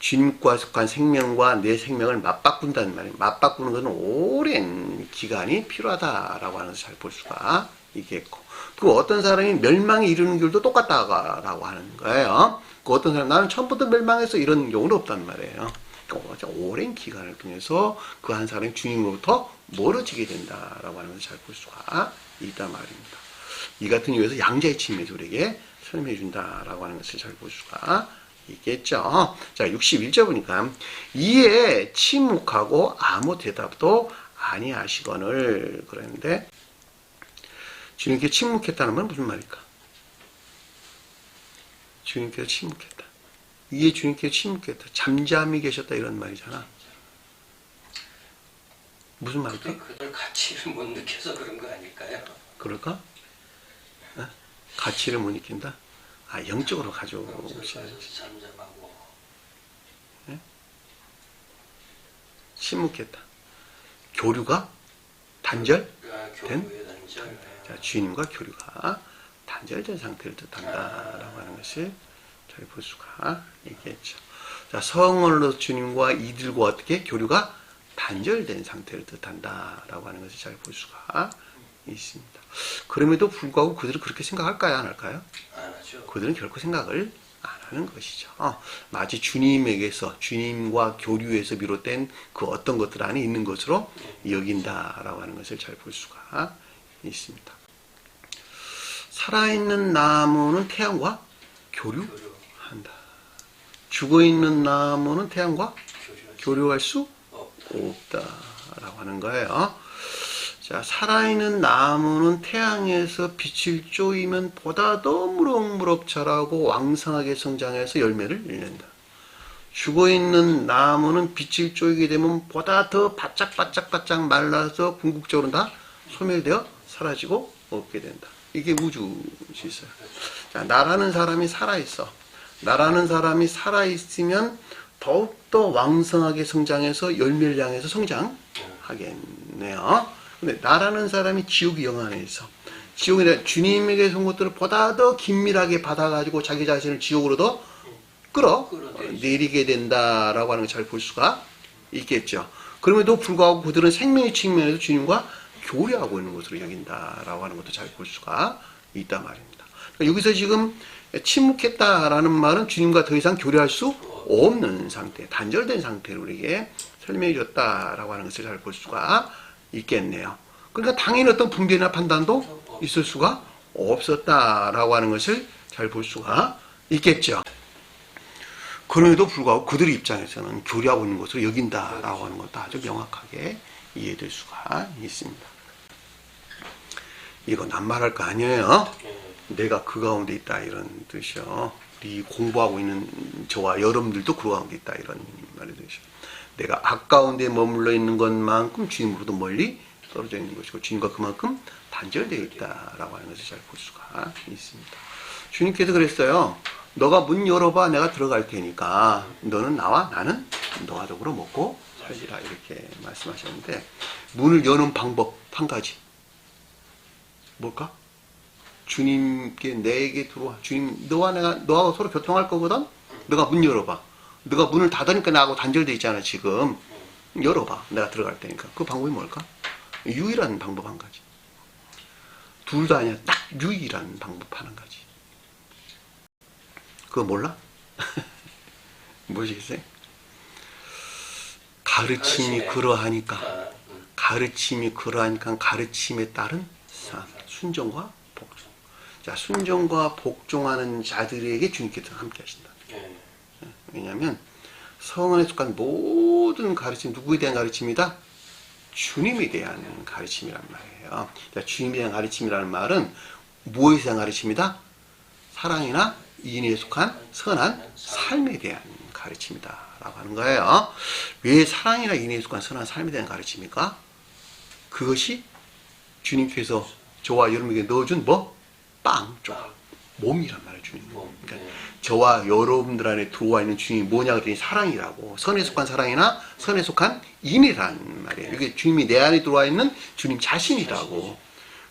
주님과 속한 생명과 내 생명을 맞바꾼다는 말이에요. 맞바꾸는 것은 오랜 기간이 필요하다라고 하는 것을 잘 볼 수가 있겠고, 그 어떤 사람이 멸망에 이르는 길도 똑같다라고 하는 거예요. 그 어떤 사람, 나는 처음부터 멸망해서 이런 경우는 없단 말이에요. 그러니까 오랜 기간을 통해서 그 한 사람이 주님으로부터 멀어지게 된다라고 하는 것을 잘 볼 수가 있단 말입니다. 이 같은 경우에서 양자의 침에서 우리에게 설명해 준다라고 하는 것을 잘 볼 수가 있겠죠. 자, 61절 보니까 이에 침묵하고 아무 대답도 아니하시거늘 그랬는데, 주님께 침묵했다는 건 무슨 말일까? 주님께서 침묵했다. 이에 주님께 침묵했다. 잠잠히 계셨다 이런 말이잖아. 무슨 말일까? 그들 가치를 못 느껴서 그런 거 아닐까요? 그럴까? 어? 가치를 못 느낀다? 아, 영적으로 가져오셔야지. 잠잠하고. 네? 침묵했다. 교류가 단절된? 단절. 자, 주님과 교류가 단절된 상태를 뜻한다라고 하는 것을 잘 볼 수가 있겠죠. 자, 성원으로 주님과 이들과 어떻게 교류가 단절된 상태를 뜻한다라고 하는 것을 잘 볼 수가 있습니다. 그럼에도 불구하고 그들은 그렇게 생각할까요? 안 할까요? 안 하죠. 그들은 결코 생각을 안 하는 것이죠. 마치 주님에게서, 주님과 교류에서 비롯된 그 어떤 것들 안에 있는 것으로 여긴다라고 하는 것을 잘 볼 수가 있습니다. 살아있는 나무는 태양과 교류한다. 죽어있는 나무는 태양과 교류할 수 없다라고 하는 거예요. 자, 살아있는 나무는 태양에서 빛을 쬐이면 보다 더 무럭무럭 자라고 왕성하게 성장해서 열매를 낸다. 죽어있는 나무는 빛을 쬐게 되면 보다 더 바짝바짝 말라서 궁극적으로 다 소멸되어 사라지고 없게 된다. 이게 우주 질서야. 자, 나라는 사람이 살아있어. 나라는 사람이 살아있으면 더욱더 왕성하게 성장해서 열매를 향해서 성장하겠네요. 근데 나라는 사람이 지옥의 영안에 있어. 지옥에 주님에게서 온 것들을 보다 더 긴밀하게 받아가지고 자기 자신을 지옥으로 더 끌어내리게 된다라고 하는 걸 잘 볼 수가 있겠죠. 그럼에도 불구하고 그들은 생명의 측면에서 주님과 교류하고 있는 것으로 여긴다라고 하는 것도 잘 볼 수가 있단 말입니다. 그러니까 여기서 지금 침묵했다라는 말은 주님과 더 이상 교류할 수 없는 상태, 단절된 상태로 우리에게 설명해 줬다라고 하는 것을 잘 볼 수가 있겠네요. 그러니까 당연히 어떤 분별이나 판단도 있을 수가 없었다라고 하는 것을 잘 볼 수가 있겠죠. 그럼에도 불구하고 그들의 입장에서는 교류하고 있는 것으로 여긴다라고 하는 것도 아주 명확하게 이해될 수가 있습니다. 이거 낱말할 거 아니에요. 내가 그 가운데 있다 이런 뜻이요. 우리 공부하고 있는 저와 여러분들도 그 가운데 있다 이런 말의 뜻이요. 내가 악 가운데 머물러 있는 것만큼 주님으로도 멀리 떨어져 있는 것이고 주님과 그만큼 단절되어 있다라고 하는 것을 잘 볼 수가 있습니다. 주님께서 그랬어요. 너가 문 열어봐, 내가 들어갈 테니까 너는 나와 나는 노화적으로 먹고 살리라 이렇게 말씀하셨는데, 문을 여는 방법 한 가지 뭘까? 주님께 내게 들어와. 주님, 너하고 서로 교통할 거거든. 너가 문 열어봐. 너가 문을 닫으니까 나하고 단절돼 있잖아 지금. 열어봐, 내가 들어갈 테니까. 그 방법이 뭘까? 유일한 방법 한 가지. 둘도 아니야, 딱 유일한 방법 한 가지. 그거 몰라? 무엇이겠어요? 가르침이 가르침에. 그러하니까 아, 가르침이 그러하니까 가르침에 따른 순종과 복종. 자, 순종과 복종하는 자들에게 주님께서 함께 하신다. 예. 왜냐하면 성언에 속한 모든 가르침 누구에 대한 가르침이다? 주님에 대한 가르침이란 말이에요. 자, 주님에 대한 가르침이라는 말은 무엇에 대한 가르침이다? 사랑이나 인에 속한 선한 삶에 대한 가르침이다 라고 하는 거예요. 왜 사랑이나 인에 속한 선한 삶에 대한 가르침입니까? 그것이 주님께서 저와 여러분에게 넣어준 뭐? 빵, 조각, 몸이란 말이에요. 주님. 그러니까 저와 여러분들 안에 들어와 있는 주님이 뭐냐 그랬더니 사랑이라고. 선에 속한 사랑이나 선에 속한 인이란 말이에요. 이게 주님이 내 안에 들어와 있는 주님 자신이라고.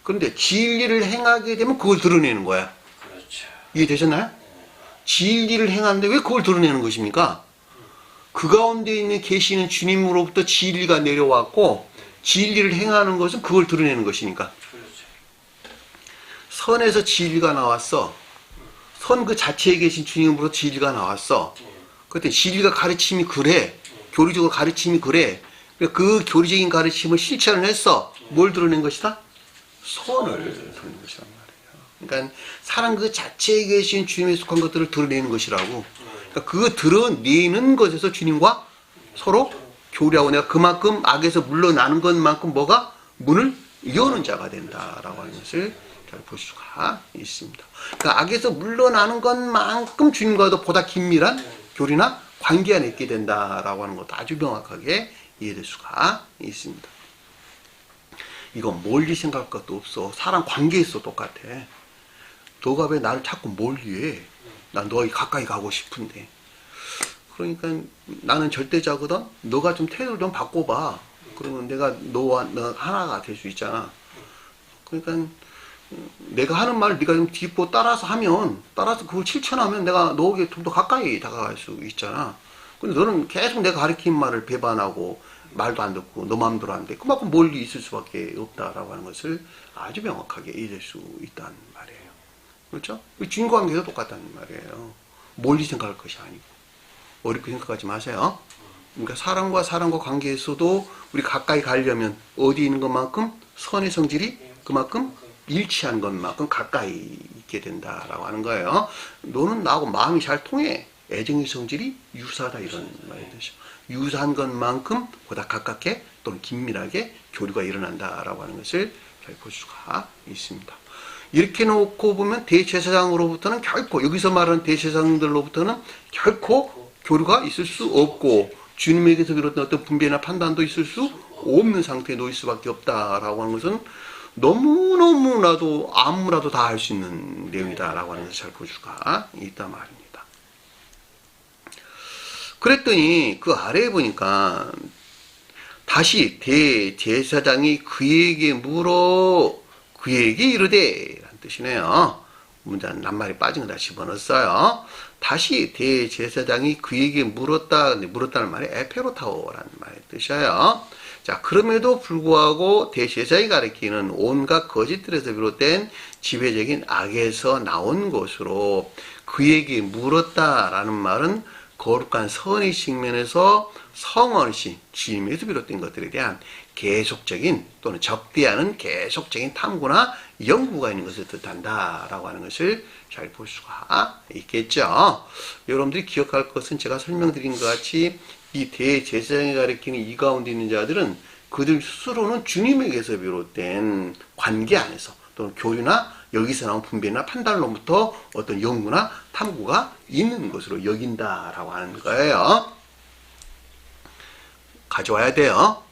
그런데 진리를 행하게 되면 그걸 드러내는 거야. 그렇죠. 이해되셨나요? 진리를 행하는데 왜 그걸 드러내는 것입니까? 그 가운데 있는 계시는 주님으로부터 진리가 내려왔고 진리를 행하는 것은 그걸 드러내는 것이니까. 그렇죠. 선에서 진리가 나왔어. 선 그 자체에 계신 주님으로 진리가 나왔어. 그때 진리가 가르침이 그래. 교리적으로 가르침이 그래. 그 교리적인 가르침을 실천을 했어. 뭘 드러낸 것이다? 선을 드러낸 것이란 말이에요. 그러니까 사랑 그 자체에 계신 주님에 속한 것들을 드러내는 것이라고. 그러니까 그 드러내는 것에서 주님과 서로 교류하고 내가 그만큼 악에서 물러나는 것만큼 뭐가 문을 여는 자가 된다라고 하는 것을 잘 볼 수가 있습니다. 그러니까 악에서 물러나는 것만큼 주님과도 보다 긴밀한 교류나 관계 안에 있게 된다라고 하는 것도 아주 명확하게 이해될 수가 있습니다. 이건 멀리 생각할 것도 없어. 사람 관계에서 똑같아. 너가 왜 나를 자꾸 멀리해? 난 너에게 가까이 가고 싶은데. 그러니까 나는 절대자거든. 너가 좀 태도를 좀 바꿔봐. 그러면 내가 너와 너 하나가 될 수 있잖아. 그러니까 내가 하는 말을 네가 좀 딛고 따라서 그걸 실천하면 내가 너에게 좀 더 가까이 다가갈 수 있잖아. 근데 너는 계속 내가 가르친 말을 배반하고 말도 안 듣고 너 마음대로 안 돼. 그만큼 멀리 있을 수밖에 없다라고 하는 것을 아주 명확하게 이해될 수 있다는 말이에요. 그렇죠? 주인과 관계도 똑같다는 말이에요. 멀리 생각할 것이 아니고 어렵게 생각하지 마세요. 그러니까 사람과 관계에서도 우리 가까이 가려면 어디 있는 것만큼 선의 성질이 그만큼 일치한 것만큼 가까이 있게 된다라고 하는 거예요. 너는 나하고 마음이 잘 통해. 애정의 성질이 유사하다 이런 말이 되죠. 유사한 것만큼 보다 가깝게 또는 긴밀하게 교류가 일어난다라고 하는 것을 잘 볼 수가 있습니다. 이렇게 놓고 보면 대제사장으로부터는 결코 여기서 말하는 대제사장들로부터는 결코 교류가 있을 수 없고 주님에게서 비롯된 어떤 분별이나 판단도 있을 수 없는 상태에 놓일 수밖에 없다라고 하는 것은 너무너무나도 아무라도 다 알 수 있는 내용이다라고 하는 것을 잘 볼 수가 있단 말입니다. 그랬더니 그 아래에 보니까 다시 대제사장이 그에게 이르되 라는 뜻이네요. 문장 낱말이 빠진 거 다 집어넣었어요. 다시 대제사장이 그에게 물었다는 말이 에페로타오라는 말의 뜻이에요. 자, 그럼에도 불구하고 대제사장이 가리키는 온갖 거짓들에서 비롯된 지배적인 악에서 나온 것으로 그에게 물었다라는 말은 거룩한 선의 측면에서 성언식, 주님에서 비롯된 것들에 대한 계속적인 또는 적대하는 계속적인 탐구나 연구가 있는 것을 뜻한다라고 하는 것을 잘 볼 수가 있겠죠. 여러분들이 기억할 것은 제가 설명드린 것 같이 이 대제사장이 가리키는 이 가운데 있는 자들은 그들 스스로는 주님에게서 비롯된 관계 안에서 또는 교류나 여기서 나온 분별이나 판단로부터 어떤 연구나 탐구가 있는 것으로 여긴다라고 하는 거예요. 가져와야 돼요.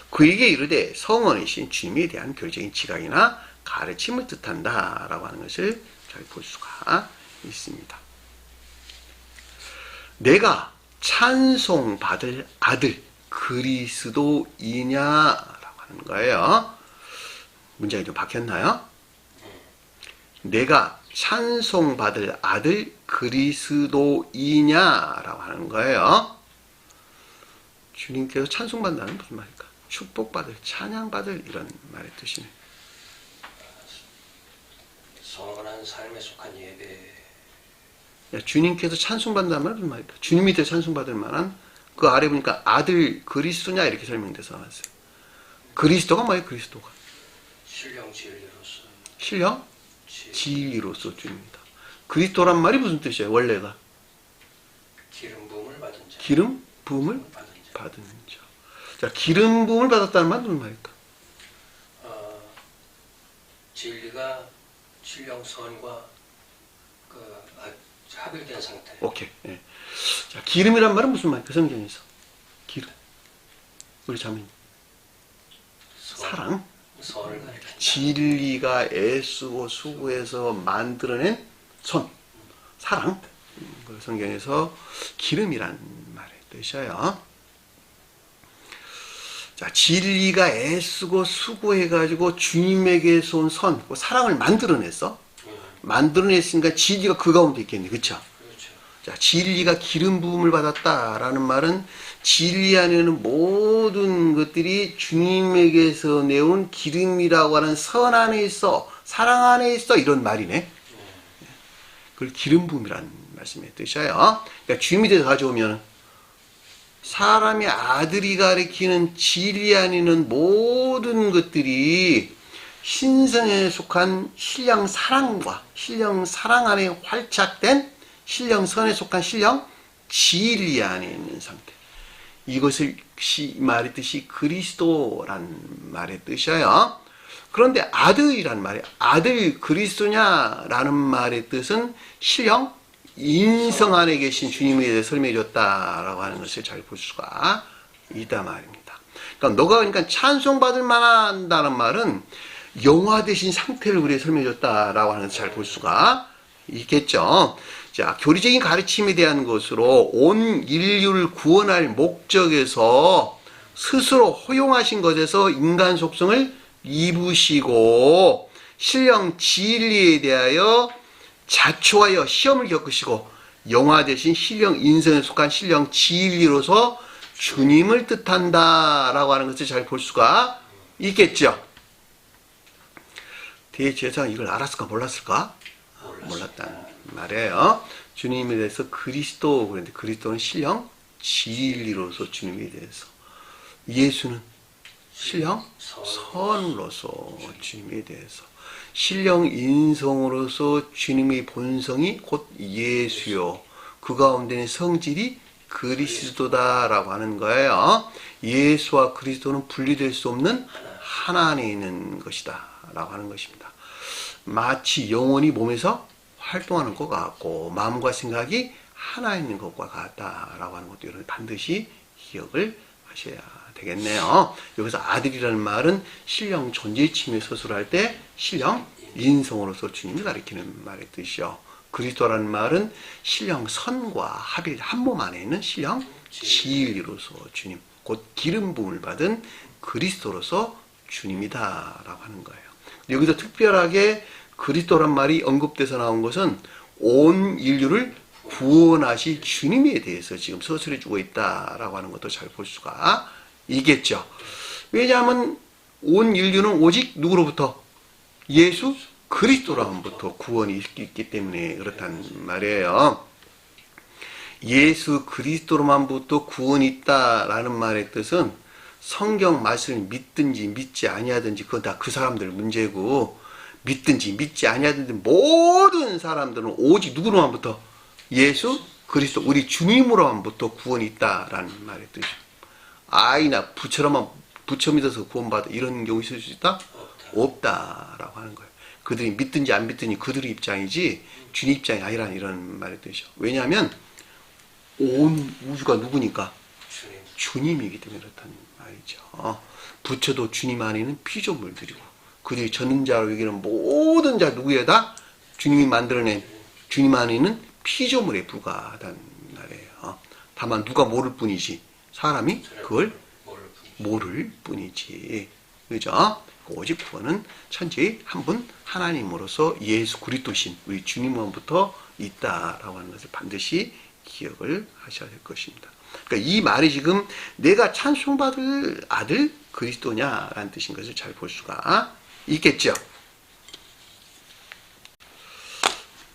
그에게 이르되 성원이신 주님에 대한 교리적인 지각이나 가르침을 뜻한다라고 하는 것을 잘 볼 수가 있습니다. 내가 찬송받을 아들 그리스도이냐라고 하는 거예요. 문장이 좀 바뀌었나요? 내가 찬송받을 아들 그리스도이냐라고 하는 거예요. 주님께서 찬송받는다는 무슨 말일까? 축복받을, 찬양받을 이런 말의 뜻이네. 성원한 삶에 속한 예배. 주님께서 찬송받는다는 말은 무슨 말일까? 주님이 더 찬송받을 만한 그 아래 보니까 아들 그리스도냐 이렇게 설명돼서 나왔어요. 그리스도가 뭐예요? 그리스도가 신령 진리로서 신령 진리로서 주님이다. 그리스도란 말이 무슨 뜻이에요? 원래가 기름 부음을 받은 자. 기름 부음을 받은 자. 받은 자. 자, 기름 부음을 받았다는 말은 무슨 말일까? 진리가 신령 선과 합일된 상태. 오케이. 예. 자, 기름이란 말은 무슨 말일까? 성경에서 기름. 우리 자매님. 사랑. 선을 가리킨다. 진리가 애쓰고 수고해서 만들어낸 손. 사랑. 그 성경에서 기름이란 말의 뜻이에요. 자, 진리가 애쓰고 수고해가지고 주님에게서 온 선, 그 사랑을 만들어냈어. 만들어냈으니까 진리가 그 가운데 있겠네. 그쵸? 그렇죠. 자, 진리가 기름 부음을 받았다라는 말은 진리 안에는 모든 것들이 주님에게서 내온 기름이라고 하는 선 안에 있어, 사랑 안에 있어, 이런 말이네. 그걸 기름 부음이라는 말씀의 뜻이에요. 그러니까 주님이 돼서 가져오면 사람의 아들이 가리키는 진리 안에 있는 모든 것들이 신성에 속한 신령 사랑과 신령 사랑 안에 활착된 신령 선에 속한 신령 진리 안에 있는 상태. 이것을 말했듯이 그리스도란 말의 뜻이에요. 그런데 아들이란 말이에요. 아들 그리스도냐라는 말의 뜻은 신령 인성 안에 계신 주님에 대해 설명해 줬다라고 하는 것을 잘 볼 수가 있다 말입니다. 그러니까 너가 그러니까 찬송받을 만하다는 말은 영화되신 상태를 우리에 설명해 줬다라고 하는 것을 잘 볼 수가 있겠죠. 자, 교리적인 가르침에 대한 것으로 온 인류를 구원할 목적에서 스스로 허용하신 것에서 인간 속성을 입으시고 신령 진리에 대하여 자초하여 시험을 겪으시고 영화 대신 신령 인성에 속한 신령 진리로서 주님을 뜻한다라고 하는 것을 잘 볼 수가 있겠죠. 대제사장이 이걸 알았을까 몰랐을까? 몰랐다는 말이에요. 주님에 대해서 그리스도 그런데 그리스도는 신령 진리로서 주님에 대해서 예수는 신령 선으로서 주님에 대해서 신령 인성으로서 주님의 본성이 곧 예수요. 그 가운데는 성질이 그리스도다라고 하는 거예요. 예수와 그리스도는 분리될 수 없는 하나 안에 있는 것이다 라고 하는 것입니다. 마치 영혼이 몸에서 활동하는 것 같고 마음과 생각이 하나 있는 것과 같다라고 하는 것도 여러분 반드시 기억을 하셔야 되겠네요. 여기서 아들이라는 말은 신령 존재침에 서술할 때 신령 인성으로서 주님을 가리키는 말의 뜻이요. 그리스도라는 말은 신령 선과 합일 한 몸 안에 있는 신령 진리로서 주님, 곧 기름 부음을 받은 그리스도로서 주님이다라고 하는 거예요. 여기서 특별하게 그리스도란 말이 언급돼서 나온 것은 온 인류를 구원하실 주님에 대해서 지금 서술해 주고 있다라고 하는 것도 잘 볼 수가 있겠죠. 왜냐하면 온 인류는 오직 누구로부터? 예수 그리스도로부터 구원이 있기 때문에 그렇단 말이에요. 예수 그리스도로만부터 구원이 있다라는 말의 뜻은 성경 말씀을 믿든지 믿지 아니하든지 그건 다 그 사람들 문제고, 믿든지 믿지 아니하든지 모든 사람들은 오직 누구로만부터? 예수 그리스도 우리 주님으로만부터 구원이 있다라는 말의 뜻이에요. 아이나 부처로만 부처 믿어서 구원받아 이런 경우 있을 수 있다? 없다라고 하는 거예요. 그들이 믿든지 안 믿든지 그들의 입장이지 주님 입장이 아니라는 이런 말의 뜻이죠. 왜냐하면 온 우주가 누구니까? 주님이기 때문에 그렇다는 말이죠. 부처도 주님 안에는 피조물들이고 그들이 전자로 여기는 모든 자 누구에다? 주님이 만들어낸 주님 안에는 피조물에 불과하다는 말이에요. 다만 누가 모를 뿐이지 사람이 그걸 모를 뿐이지. 그죠? 오직 구원은 천지의 한 분 하나님으로서 예수 그리스도신 우리 주님으로부터 있다라고 하는 것을 반드시 기억을 하셔야 될 것입니다. 그러니까 이 말이 지금 내가 찬송받을 아들 그리스도냐라는 뜻인 것을 잘 볼 수가 있겠죠.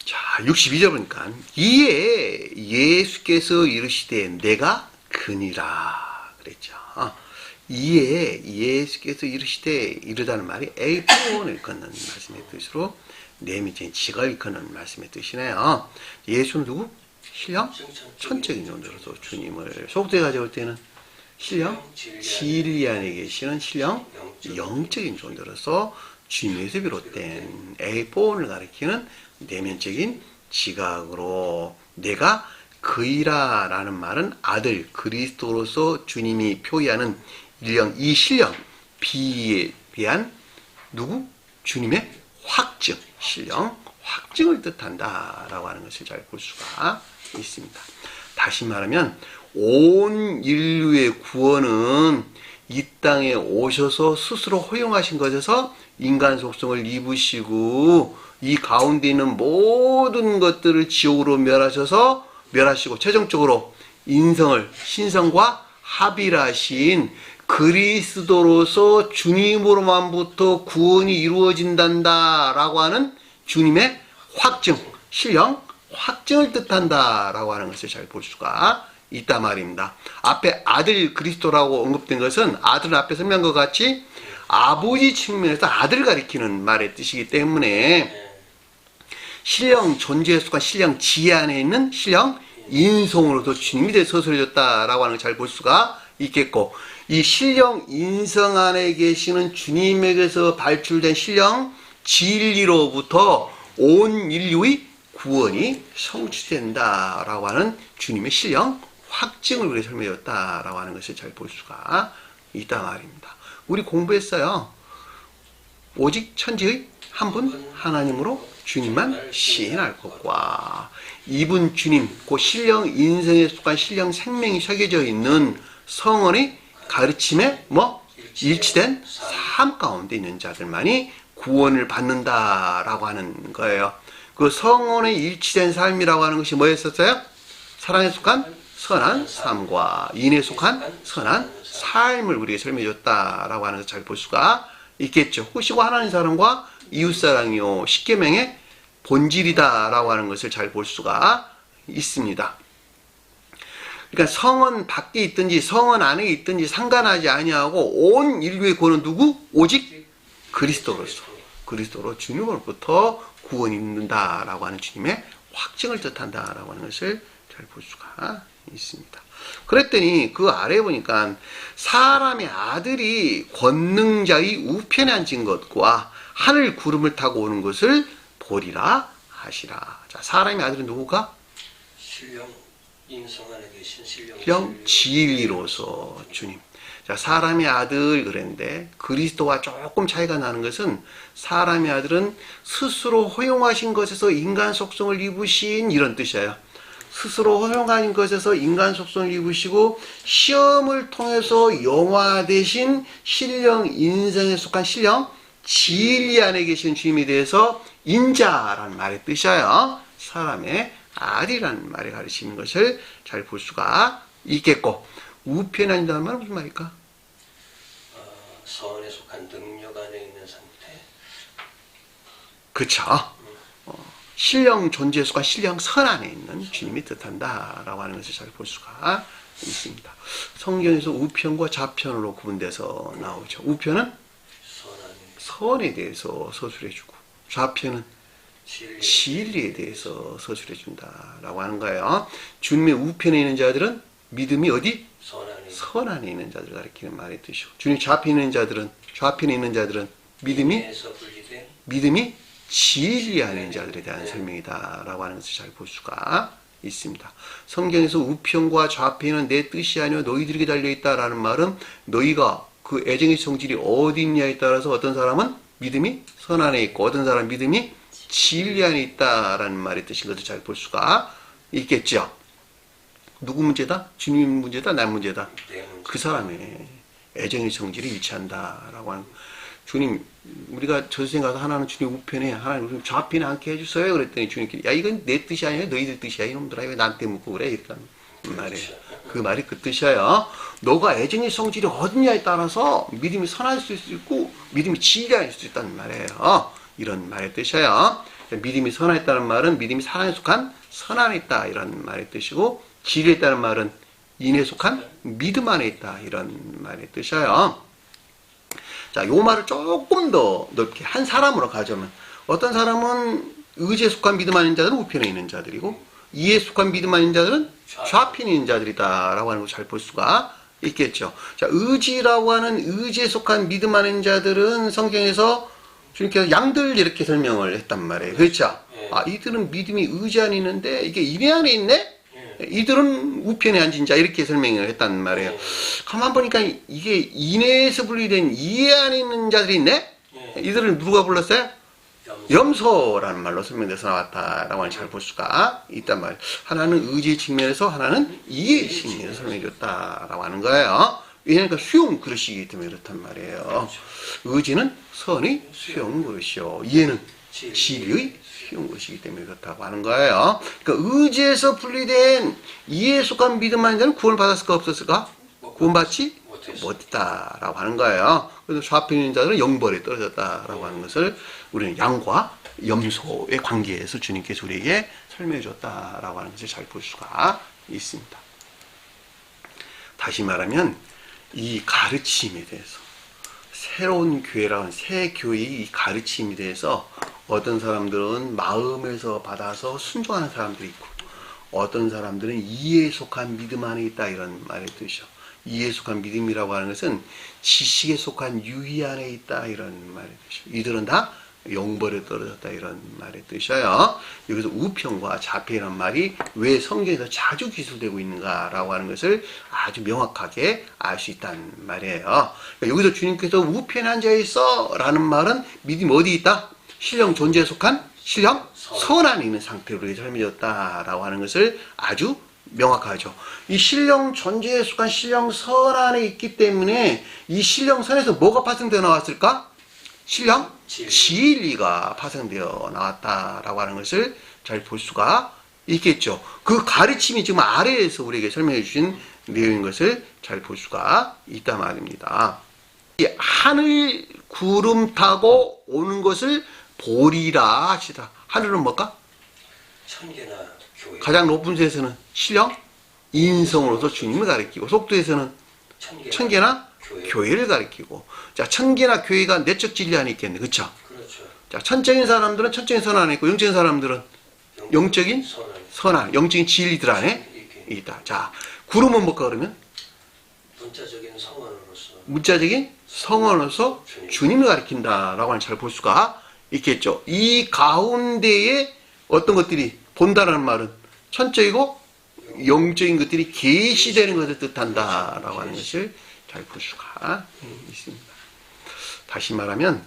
자, 62절 보니까 이에 예수께서 이르시되 내가 그니라 그랬죠. 이에 예수께서 이르시되 이르다는 말이 에이폰을 일컫는 말씀의 뜻으로 내면적인 지각을 일컫는 말씀의 뜻이네요. 예수는 누구? 신령 천적인 존재로서 주님을 속되게 가져올 때는 신령 진리 안에 계시는 신령 영적인 존재로서 주님에서 비롯된 에이폰을 가리키는 내면적인 지각으로 내가 그이라 라는 말은 아들 그리스도로서 주님이 표기하는 이 신령 비에 비한 누구? 주님의 확증 신령 확증을 뜻한다 라고 하는 것을 잘 볼 수가 있습니다. 다시 말하면 온 인류의 구원은 이 땅에 오셔서 스스로 허용하신 것에서 인간 속성을 입으시고 이 가운데 있는 모든 것들을 지옥으로 멸하시고 최종적으로 인성을 신성과 합일하신 그리스도로서 주님으로만부터 구원이 이루어진단다 라고 하는 주님의 확증, 신령 확증을 뜻한다 라고 하는 것을 잘 볼 수가 있단 말입니다. 앞에 아들 그리스도라고 언급된 것은 아들은 앞에 설명한 것 같이 아버지 측면에서 아들을 가리키는 말의 뜻이기 때문에 신령 존재에 속한 신령 지혜 안에 있는 신령 인성으로서 주님이 대해 서술해줬다라고 하는 걸 잘 볼 수가 있겠고 이 신령 인성 안에 계시는 주님에게서 발출된 신령 진리로부터 온 인류의 구원이 성취된다라고 하는 주님의 신령 확증을 우리가 설명해줬다라고 하는 것을 잘 볼 수가 있단 말입니다. 우리 공부했어요. 오직 천지의 한 분 하나님으로 주님만 시인할 것과 이분 주님, 그 신령 인생에 속한 신령 생명이 새겨져 있는 성언의 가르침에 일치된 삶 가운데 있는 자들만이 구원을 받는다라고 하는 거예요. 그 성언에 일치된 삶이라고 하는 것이 뭐였었어요? 사랑에 속한 선한 삶과 인에 속한 선한 삶을 우리에게 설명해 줬다라고 하는 것을 잘 볼 수가 있겠죠. 혹시고 하나님 사랑과 이웃사랑이요 십계명의 본질이다라고 하는 것을 잘 볼 수가 있습니다. 그러니까 성원 밖에 있든지 성원 안에 있든지 상관하지 아니하고 온 인류의 구원은 누구? 오직 그리스도로 주님으로부터 구원이 있는다라고 하는 주님의 확증을 뜻한다라고 하는 것을 잘 볼 수가 있습니다. 그랬더니 그 아래에 보니까 사람의 아들이 권능자의 우편에 앉은 것과 하늘 구름을 타고 오는 것을 보리라 하시라. 자, 사람의 아들은 누구가? 신령 인성 안에 계신 신령 진리로서 주님. 자, 사람의 아들 그랬는데 그리스도와 조금 차이가 나는 것은 사람의 아들은 스스로 허용하신 것에서 인간 속성을 입으신 이런 뜻이에요. 스스로 허용하신 것에서 인간 속성을 입으시고 시험을 통해서 영화되신 신령 인생에 속한 신령 진리 안에 계신 주님에 대해서 인자라는 말의 뜻이에요. 사람의 아들이라는 말에 가르치는 것을 잘 볼 수가 있겠고 우편에 앉는다는 말은 무슨 말일까? 선에 속한 능력 안에 있는 상태. 그쵸. 신령 존재에 속한 신령 선 안에 있는 주님이 뜻한다라고 하는 것을 잘 볼 수가 있습니다. 성경에서 우편과 좌편으로 구분돼서 나오죠. 우편은 선에 대해서 서술해주고 좌편은 진리에 대해서 서술해준다라고 하는 거예요. 주님의 우편에 있는 자들은 믿음이 어디? 선 안에 있는 자들을 가리키는 말의 뜻이고 주님 좌편에 있는 자들은 믿음이 진리 안에 있는 자들에 대한 설명이다라고 하는 것을 잘 볼 수가 있습니다. 성경에서 우편과 좌편은 내 뜻이 아니요 너희들에게 달려있다라는 말은 너희가 그 애정의 성질이 어디 있냐에 따라서 어떤 사람은 믿음이 선 안에 있고 어떤 사람은 믿음이 진리 안에 있다라는 말의 뜻인 것을 잘 볼 수가 있겠죠. 누구 문제다? 주님 문제다? 나 문제다? 그 사람의 애정의 성질이 일치한다라고 하는 주님 우리가 저수생 가서 하나는 주님 우편에 하나는 좌편에 앉게 해주세요 그랬더니 주님께서 야 이건 내 뜻이 아니야 너희들 뜻이야 이놈들아 왜 나한테 묻고 그래 이랬단 말이에요. 그 말이 그 뜻이에요. 너가 애정의 성질이 어디냐에 따라서 믿음이 선할 수 있고 믿음이 진리할 수 있다는 말이에요. 이런 말의 뜻이에요. 믿음이 선하였다는 말은 믿음이 사랑에 속한 선 안에 있다 이런 말의 뜻이고, 진리했다는 말은 인에 속한 믿음 안에 있다 이런 말의 뜻이에요. 자, 요 말을 조금 더 넓게 한 사람으로 가자면, 어떤 사람은 의지에 속한 믿음 아닌 자들은 우편에 있는 자들이고, 이에 속한 믿음 아닌 자들은 좌편에 있는 자들이다라고 하는 걸 잘 볼 수가 있겠죠. 자, 의지라고 하는 의지에 속한 믿음 아닌 자들은 성경에서 주님께서 양들 이렇게 설명을 했단 말이에요. 그렇죠? 아, 이들은 믿음이 의지 안에 있는데 이게 인내 안에 있네? 이들은 우편에 앉은 자 이렇게 설명을 했단 말이에요. 가만 보니까 이게 인내에서 분리된 이해 안에 있는 자들이 있네? 이들은 누가 불렀어요? 염소라는 말로 설명돼서 나왔다라고 하는 잘 볼 수가 있단 말이에요. 하나는 의지의 측면에서, 하나는 이해의 측면에서 설명해줬다라고 하는 거예요. 왜냐니까 수용 그릇이기 때문에 그렇단 말이에요. 의지는 선의 수용 그릇이요, 이해는 진리의 수용 그릇이기 때문에 그렇다고 하는 거예요. 그러니까 의지에서 분리된 이해에 속한 믿음 아닌 자는 구원을 받았을까 없었을까? 구원받지 못했다라고 하는 거예요. 그래서 좌편에 있는 자들은 영벌에 떨어졌다라고 하는 것을 우리는 양과 염소의 관계에서 주님께서 우리에게 설명해 줬다라고 하는 것을 잘 볼 수가 있습니다. 다시 말하면 이 가르침에 대해서, 새로운 교회라는 새 교회의 이 가르침에 대해서 어떤 사람들은 마음에서 받아서 순종하는 사람들이 있고, 어떤 사람들은 이해에 속한 믿음 안에 있다 이런 말의 뜻이죠. 이해에 속한 믿음이라고 하는 것은 지식에 속한 유의 안에 있다 이런 말의 뜻이죠. 이들은 다 영벌에 떨어졌다 이런 말의 뜻이에요. 여기서 우편과 좌편이라는 말이 왜 성경에서 자주 기술되고 있는가라고 하는 것을 아주 명확하게 알 수 있다는 말이에요. 그러니까 여기서 주님께서 우편에 앉아 있어 라는 말은 믿음이 어디 있다? 신령 존재에 속한 신령 선 안에 있는 상태로 이렇게 설명해줬다라고 하는 것을 아주 명확하죠. 이 신령 존재에 속한 신령 선 안에 있기 때문에 이 신령 선에서 뭐가 파생되어 나왔을까? 신령 진리가 파생되어 나왔다라고 하는 것을 잘 볼 수가 있겠죠. 그 가르침이 지금 아래에서 우리에게 설명해 주신 내용인 것을 잘 볼 수가 있단 말입니다. 이 하늘 구름 타고 오는 것을 보리라 하시다. 하늘은 뭘까? 천계나 교회. 가장 높은 데에서는 신령 인성으로서 주님을 가리키고, 속도에서는 천계나 교회를 가리키고. 자, 천계나 교회가 내적 진리 안에 있겠네. 그쵸? 그렇죠. 자, 천적인 사람들은 천적인 선 안에 있고, 영적인 사람들은 영적인 선 안에, 영적인 진리들 안에 있다. 자, 구름은 뭘까 그러면? 문자적인 성언으로서. 문자적인 성언으로서 주님을 가리킨다라고 하는 잘 볼 수가 있겠죠. 이 가운데에 어떤 것들이 본다라는 말은 천적이고 영적인 것들이 계시되는 것을 뜻한다라고 하는 것을 잘 볼 수가 있습니다. 다시 말하면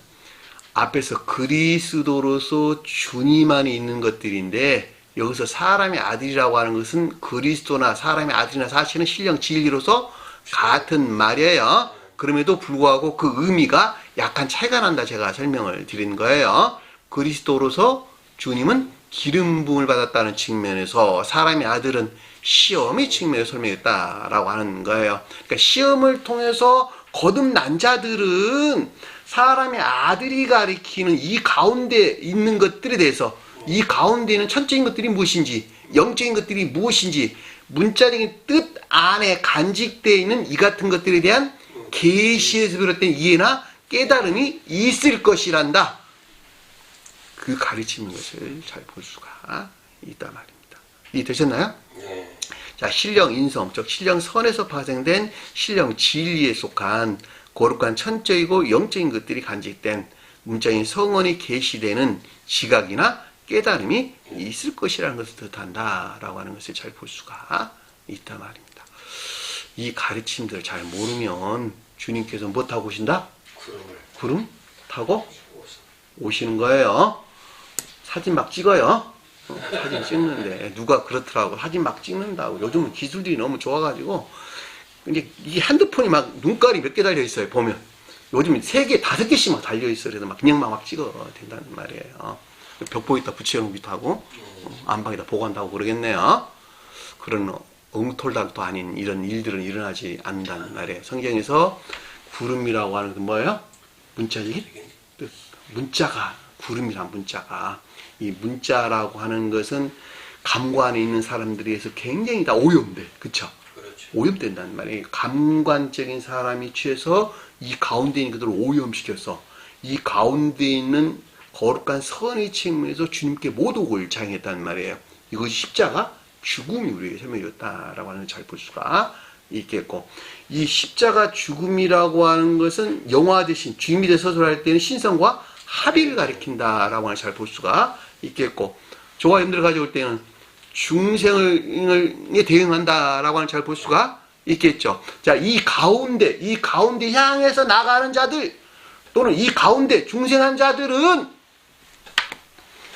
앞에서 그리스도로서 주님 안에 있는 것들인데, 여기서 사람의 아들이라고 하는 것은 그리스도나 사람의 아들이나 사실은 신령 진리로서 같은 말이에요. 그럼에도 불구하고 그 의미가 약간 차이가 난다 제가 설명을 드린 거예요. 그리스도로서 주님은 기름 부음을 받았다는 측면에서, 사람의 아들은 시험의 측면에서 설명했다라고 하는 거예요. 그러니까 시험을 통해서 거듭난 자들은 사람의 아들이 가리키는 이 가운데 있는 것들에 대해서, 이 가운데 있는 천적인 것들이 무엇인지, 영적인 것들이 무엇인지, 문자적인 뜻 안에 간직되어 있는 이 같은 것들에 대한 계시에서 비롯된 이해나 깨달음이 있을 것이란다. 그 가르치는 것을 잘 볼 수가 있단 말입니다. 이해되셨나요? 네. 자, 신령 인성, 즉 신령 선에서 파생된 신령 진리에 속한 거룩한 천적이고 영적인 것들이 간직된 문자인 성언이 계시되는 지각이나 깨달음이 있을 것이라는 것을 뜻한다라고 하는 것을 잘 볼 수가 있단 말입니다. 이 가르침들을 잘 모르면 주님께서 뭐 타고 오신다? 구름 타고 오시는 거예요. 사진 막 찍어요. 사진 찍는데 누가 그렇더라고. 사진 막 찍는다고. 요즘은 기술들이 너무 좋아가지고 이제 이 핸드폰이 막 눈깔이 몇 개 달려 있어요. 보면 요즘 3개, 5개씩 막 달려 있어요. 그래서 막 그냥 막 찍어 된다는 말이에요. 벽보에다 붙여놓기도 하고 안방에다 보관하고 그러겠네요. 그런 엉톨달도 아닌 이런 일들은 일어나지 않는다는 말이에요. 성경에서 구름이라고 하는 건 뭐예요? 문자적인 뜻. 문자가 구름이란 문자가. 이 문자라고 하는 것은 감관에 있는 사람들에 의해서 굉장히 다 오염돼. 그쵸? 그렇죠. 오염된단 말이에요. 감관적인 사람이 취해서 이 가운데 있는 것들을 오염시켜서 이 가운데 있는 거룩한 선의 측면에서 주님께 모독을 자행했단 말이에요. 이것이 십자가 죽음이 우리에게 설명되었다라고 하는 걸 잘 볼 수가 있겠고, 이 십자가 죽음이라고 하는 것은 영화 대신 주님이 돼서 서술할 때는 신성과 합의를 가리킨다라고 하는 걸 잘 볼 수가 있겠고, 저와 여러분들 가져올 때는 중생에 대응한다라고 하는 걸 잘 볼 수가 있겠죠. 자, 이 가운데 향해서 나가는 자들, 또는 이 가운데 중생한 자들은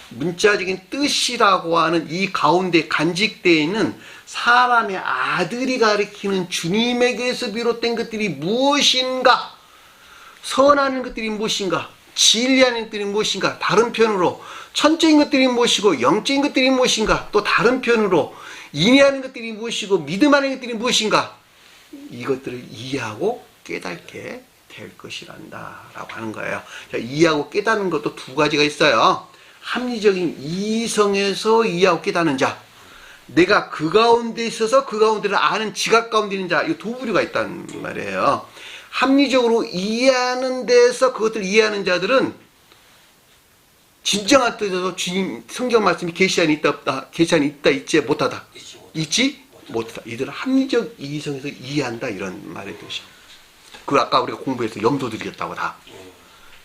문자적인 뜻이라고 하는 이 가운데 간직되어 있는 사람의 아들이 가리키는 주님에게서 비롯된 것들이 무엇인가? 선한 것들이 무엇인가? 진리하는 것들이 무엇인가? 다른 편으로 천적인 것들이 무엇이고 영적인 것들이 무엇인가? 또 다른 편으로 인내하는 것들이 무엇이고 믿음하는 것들이 무엇인가? 이것들을 이해하고 깨닫게 될 것이란다 라고 하는 거예요. 자, 이해하고 깨닫는 것도 두 가지가 있어요. 합리적인 이성에서 이해하고 깨닫는 자, 내가 그 가운데 있어서 그 가운데를 아는 지각 가운데 있는 자, 이 두 부류가 있단 말이에요. 합리적으로 이해하는 데서 그것들을 이해하는 자들은 진정한 뜻에서 주님 성경 말씀이 계시 안에 있다 없다, 계시 안에 있다 있지 못하다, 있지 못하다. 이들은 합리적 이성에서 이해한다 이런 말의 뜻이에요. 그 아까 우리가 공부해서 염소들이었다고 다.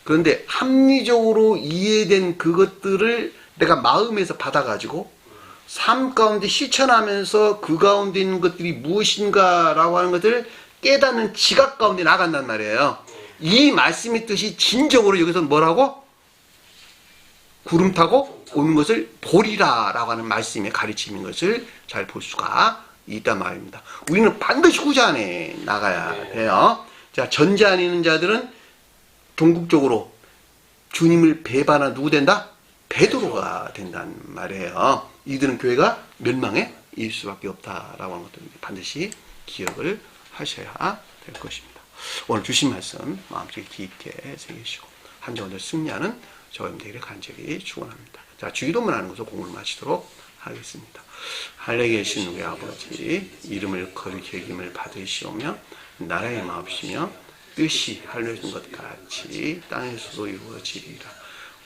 그런데 합리적으로 이해된 그것들을 내가 마음에서 받아가지고 삶 가운데 실천하면서 그 가운데 있는 것들이 무엇인가라고 하는 것을 깨닫는 지각 가운데 나간단 말이에요. 이 말씀의 뜻이 진정으로 여기서 뭐라고? 구름 타고 오는 것을 보리라 라고 하는 말씀의 가르침인 것을 잘 볼 수가 있단 말입니다. 우리는 반드시 후자 안에 나가야 돼요. 자, 전자 안에 있는 자들은 궁극적으로 주님을 배반한 누구 된다? 베드로가 된단 말이에요. 이들은 교회가 멸망에 이를 수밖에 없다라고 하는 것도 반드시 기억을 하셔야 될 것입니다. 오늘 주신 말씀 마음속에 깊게 새기시고 한 주간을 승리하는 저와 여러분들에게 간절히 축원합니다. 자, 주기도문 하는 것으로 공부를 마치도록 하겠습니다. 하늘에 계신 우리 아버지, 이름을 거룩히 여김을 받으시오며 나라의 마옵시며 뜻이 하늘에 있는 것 같이 땅에서도 이루어지리라.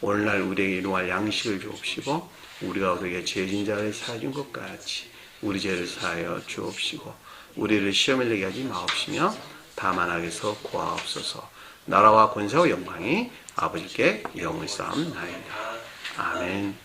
오늘날 우리에게 일용할 양식을 주옵시고 우리가 우리에게 죄진 자를 사준 것 같이 우리 죄를 사하여 주옵시고 우리를 시험에 들게 하지 마옵시며 다만 악에서 구하옵소서. 나라와 권세와 영광이 아버지께 영원히 쌓옵나이다. 아멘.